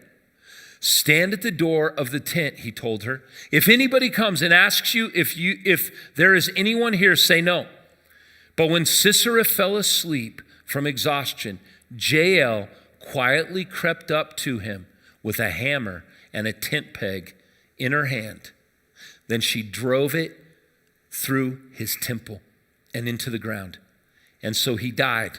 Speaker 5: "Stand at the door of the tent," he told her. "If anybody comes and asks you if there is anyone here, say no." But when Sisera fell asleep from exhaustion, Jael quietly crept up to him with a hammer and a tent peg in her hand. Then she drove it through his temple and into the ground. And so he died.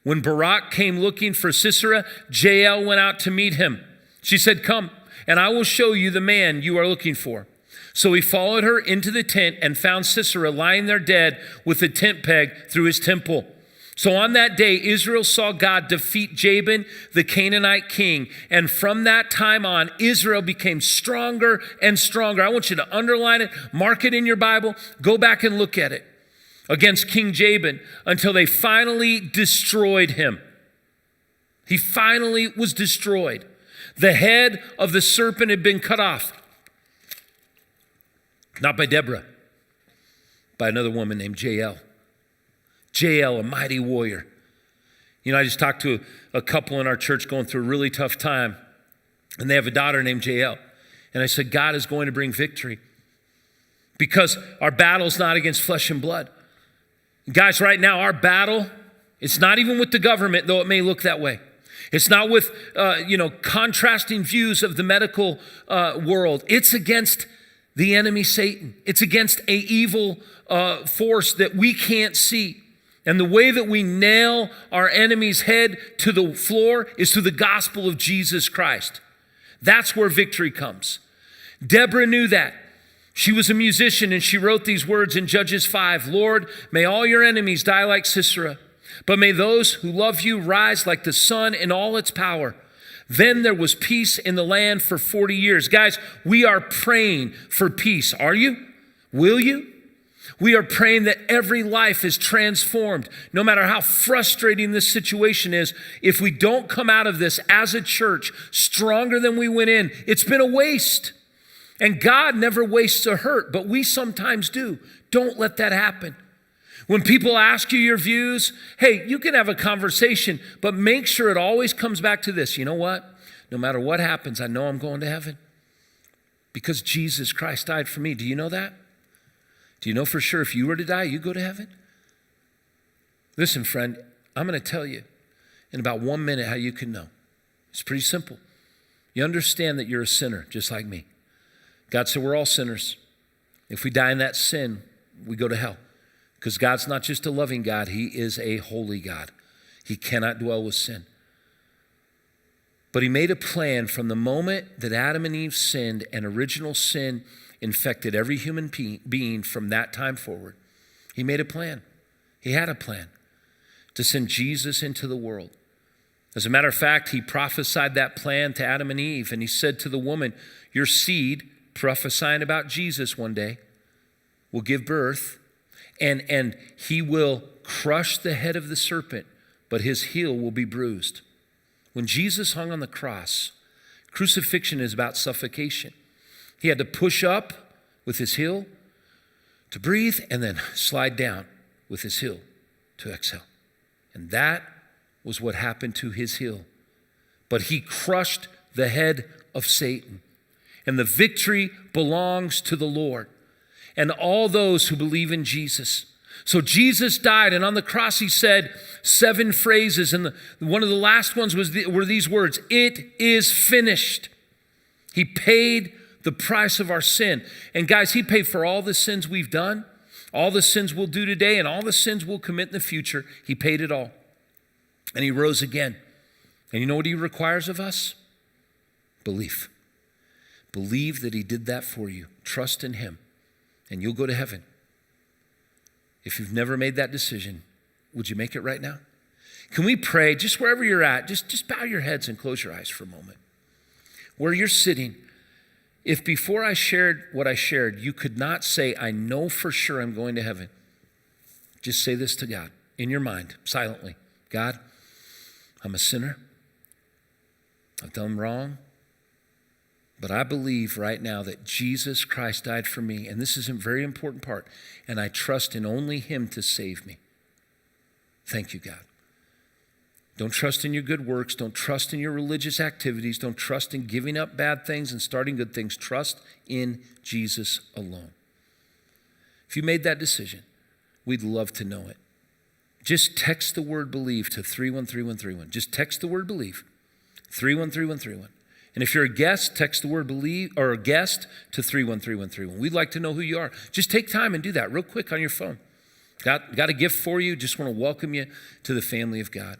Speaker 5: When Barak came looking for Sisera, Jael went out to meet him. She said, "Come, and I will show you the man you are looking for." So he followed her into the tent and found Sisera lying there dead with a tent peg through his temple. So on that day, Israel saw God defeat Jabin, the Canaanite king. And from that time on, Israel became stronger and stronger. I want you to underline it, mark it in your Bible, go back and look at it, against King Jabin, until they finally destroyed him. He finally was destroyed. The head of the serpent had been cut off. Not by Deborah, by another woman named Jael. Jael, a mighty warrior. You know, I just talked to a couple in our church going through a really tough time, and they have a daughter named Jael. And I said, God is going to bring victory because our battle's not against flesh and blood. Guys, right now, our battle, it's not even with the government, though it may look that way. It's not with, contrasting views of the medical world. It's against the enemy, Satan. It's against an evil force that we can't see. And the way that we nail our enemy's head to the floor is through the gospel of Jesus Christ. That's where victory comes. Deborah knew that. She was a musician and she wrote these words in Judges 5. Lord, may all your enemies die like Sisera, but may those who love you rise like the sun in all its power. Then there was peace in the land for 40 years. Guys, we are praying for peace. Are you? Will you? We are praying that every life is transformed, no matter how frustrating this situation is. If we don't come out of this as a church stronger than we went in, it's been a waste. And God never wastes a hurt, but we sometimes do. Don't let that happen. When people ask you your views, hey, you can have a conversation, but make sure it always comes back to this. You know what? No matter what happens, I know I'm going to heaven because Jesus Christ died for me. Do you know that? Do you know for sure if you were to die, you go to heaven? Listen, friend, I'm going to tell you in about 1 minute how you can know. It's pretty simple. You understand that you're a sinner just like me. God said we're all sinners. If we die in that sin, we go to hell. Because God's not just a loving God, he is a holy God. He cannot dwell with sin. But he made a plan from the moment that Adam and Eve sinned, and original sin infected every human being from that time forward. He made a plan. He had a plan to send Jesus into the world. As a matter of fact, he prophesied that plan to Adam and Eve, and he said to the woman, your seed, prophesying about Jesus one day, will give birth, and he will crush the head of the serpent, but his heel will be bruised. When Jesus hung on the cross, crucifixion is about suffocation. He had to push up with his heel to breathe and then slide down with his heel to exhale. And that was what happened to his heel. But he crushed the head of Satan. And the victory belongs to the Lord and all those who believe in Jesus. So Jesus died, and on the cross he said 7 phrases, and one of the last ones were these words, it is finished. He paid the price of our sin. And guys, he paid for all the sins we've done, all the sins we'll do today, and all the sins we'll commit in the future. He paid it all. And he rose again. And you know what he requires of us? Belief. Believe that he did that for you. Trust in him, and you'll go to heaven. If you've never made that decision, would you make it right now? Can we pray just wherever you're at? Just bow your heads and close your eyes for a moment. Where you're sitting, if before I shared what I shared, you could not say, I know for sure I'm going to heaven, just say this to God in your mind, silently. God, I'm a sinner. I've done wrong. But I believe right now that Jesus Christ died for me, and this is a very important part, and I trust in only him to save me. Thank you, God. Don't trust in your good works. Don't trust in your religious activities. Don't trust in giving up bad things and starting good things. Trust in Jesus alone. If you made that decision, we'd love to know it. Just text the word believe to 313131. Just text the word believe, 313131. And if you're a guest, text the word believe or a guest to 313131. We'd like to know who you are. Just take time and do that real quick on your phone. Got a gift for you. Just want to welcome you to the family of God.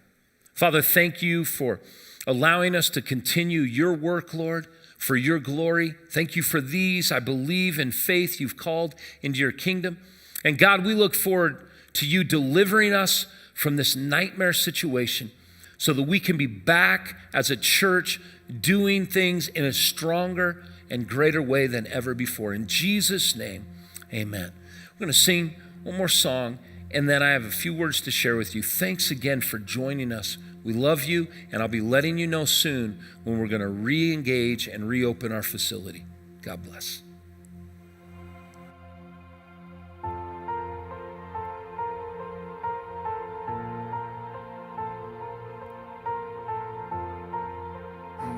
Speaker 5: Father, thank you for allowing us to continue your work, Lord, for your glory. Thank you for these, I believe, in faith you've called into your kingdom. And God, we look forward to you delivering us from this nightmare situation so that we can be back as a church doing things in a stronger and greater way than ever before. In Jesus' name, amen. We're going to sing one more song, and then I have a few words to share with you. Thanks again for joining us. We love you, and I'll be letting you know soon when we're going to re-engage and reopen our facility. God bless.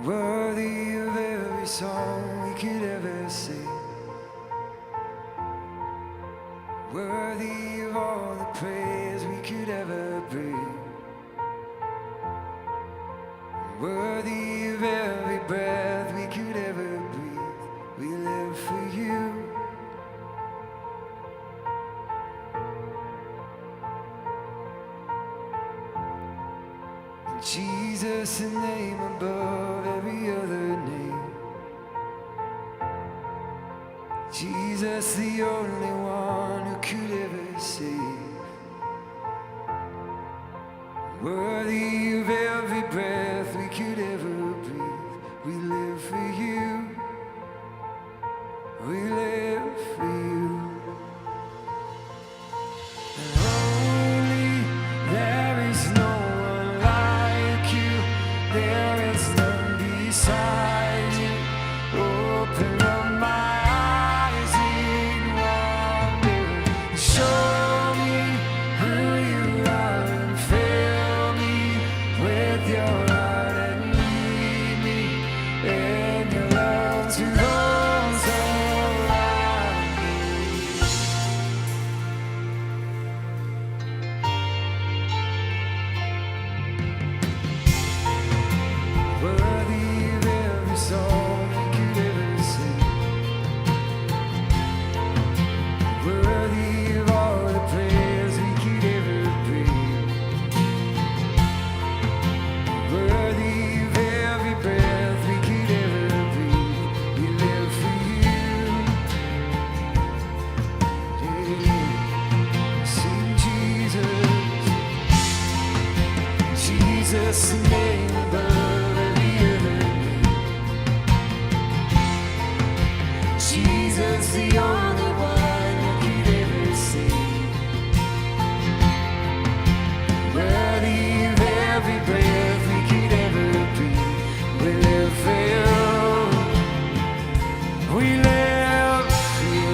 Speaker 2: Worthy of every song we could ever say. Worthy of all the praise we could ever bring. Worthy of every breath we could ever breathe. We live for you. Jesus, the name above every other name. Jesus, the only one who could ever save. Worthy of every breath we could ever breathe. We live for you. We live for you. And holy, there is no one like you. There is none beside you. Open up my eyes in wonder. Show me who you are and fill me with your heart and lead me in your love to those around me. Worthy of every song we could ever sing. Worthy of all the prayers we could ever bring. Worthy of every breath we could ever breathe. We live for you. Yeah. Sing Jesus. Jesus, the name above every other name. Jesus, the only one who could ever save. Worthy of every breath we could ever breathe. We live for you. We live for you.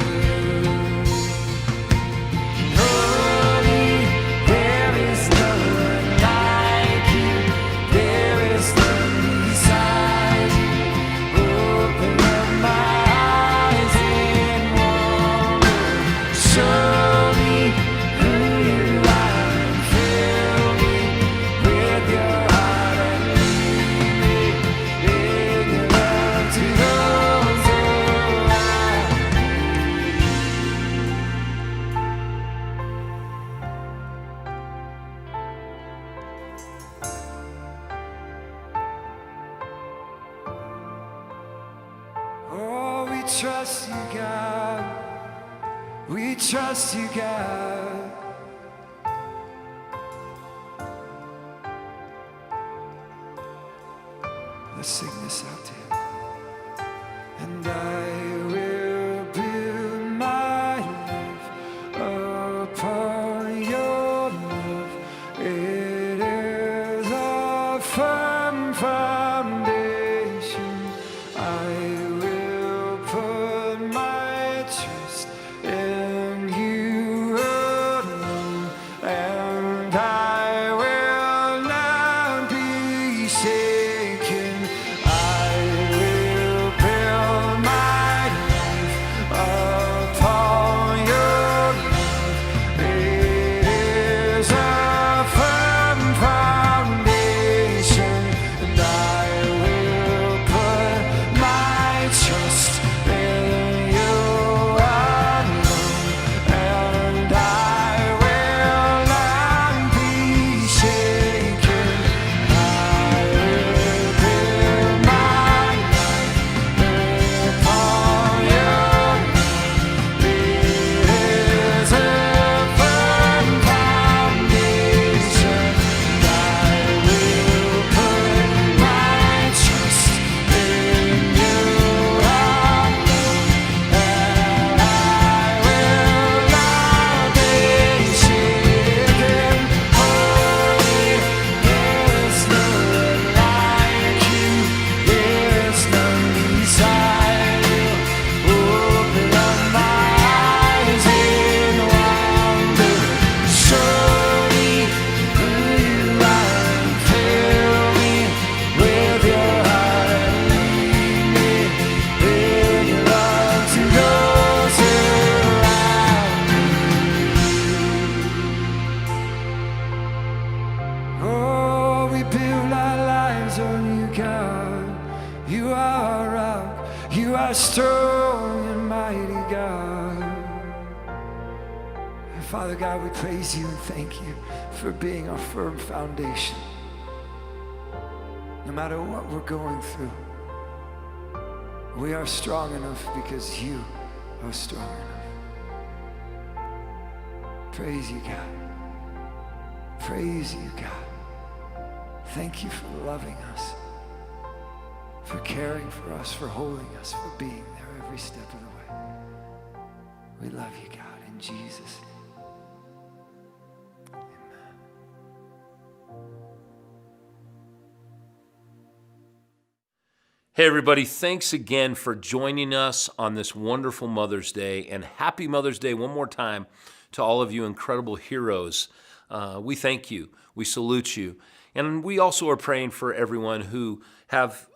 Speaker 2: Holy, there is no one like you. There is none beside you. Open up my eyes in wonder. Show me who you are and fill me with your heart and lead me in your love to those around me. Oh, we trust you, God. We trust you, God. Let's sing this out to him. And I will build my life upon your love. It is a firm foundation. I will put my trust in you alone. Father God, we praise you and thank you for being our firm foundation. No matter what we're going through, we are strong enough because you are strong enough. Praise you, God. Praise you, God. Thank you for loving us, for caring for us, for holding us, for being there every step of the way. We love you, God, in Jesus' name.
Speaker 5: Hey, everybody, thanks again for joining us on this wonderful Mother's Day, and happy Mother's Day one more time to all of you incredible heroes. We thank you. We salute you. And we also are praying for everyone who have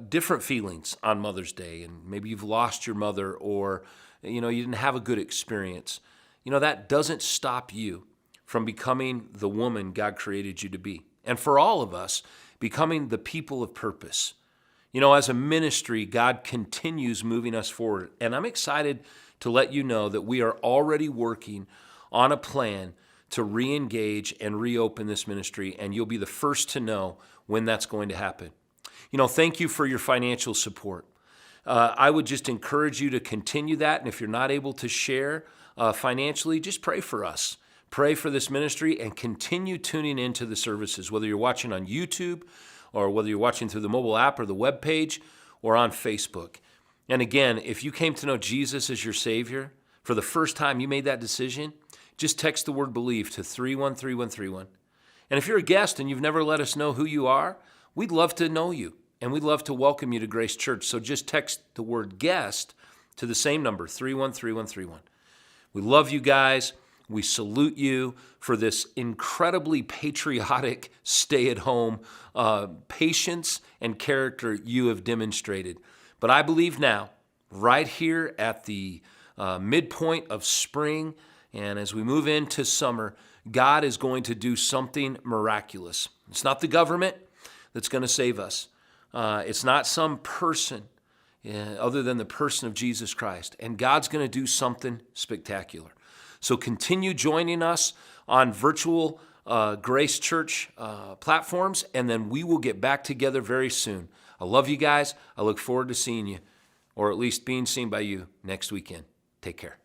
Speaker 5: different feelings on Mother's Day, and maybe you've lost your mother, or you didn't have a good experience. That doesn't stop you from becoming the woman God created you to be. And for all of us, becoming the people of purpose. As a ministry, God continues moving us forward. And I'm excited to let you know that we are already working on a plan to re-engage and reopen this ministry, and you'll be the first to know when that's going to happen. Thank you for your financial support. I would just encourage you to continue that, and if you're not able to share financially, just pray for us. Pray for this ministry and continue tuning into the services, whether you're watching on YouTube or whether you're watching through the mobile app or the web page or on Facebook. And again, if you came to know Jesus as your Savior, for the first time you made that decision, just text the word BELIEVE to 313131. And if you're a guest and you've never let us know who you are, we'd love to know you, and we'd love to welcome you to Grace Church. So just text the word GUEST to the same number, 313131. We love you guys. We salute you for this incredibly patriotic stay-at-home patience and character you have demonstrated. But I believe now, right here at the midpoint of spring, and as we move into summer, God is going to do something miraculous. It's not the government that's going to save us. It's not some person other than the person of Jesus Christ. And God's going to do something spectacular. So continue joining us on virtual Grace Church platforms, and then we will get back together very soon. I love you guys. I look forward to seeing you, or at least being seen by you next weekend. Take care.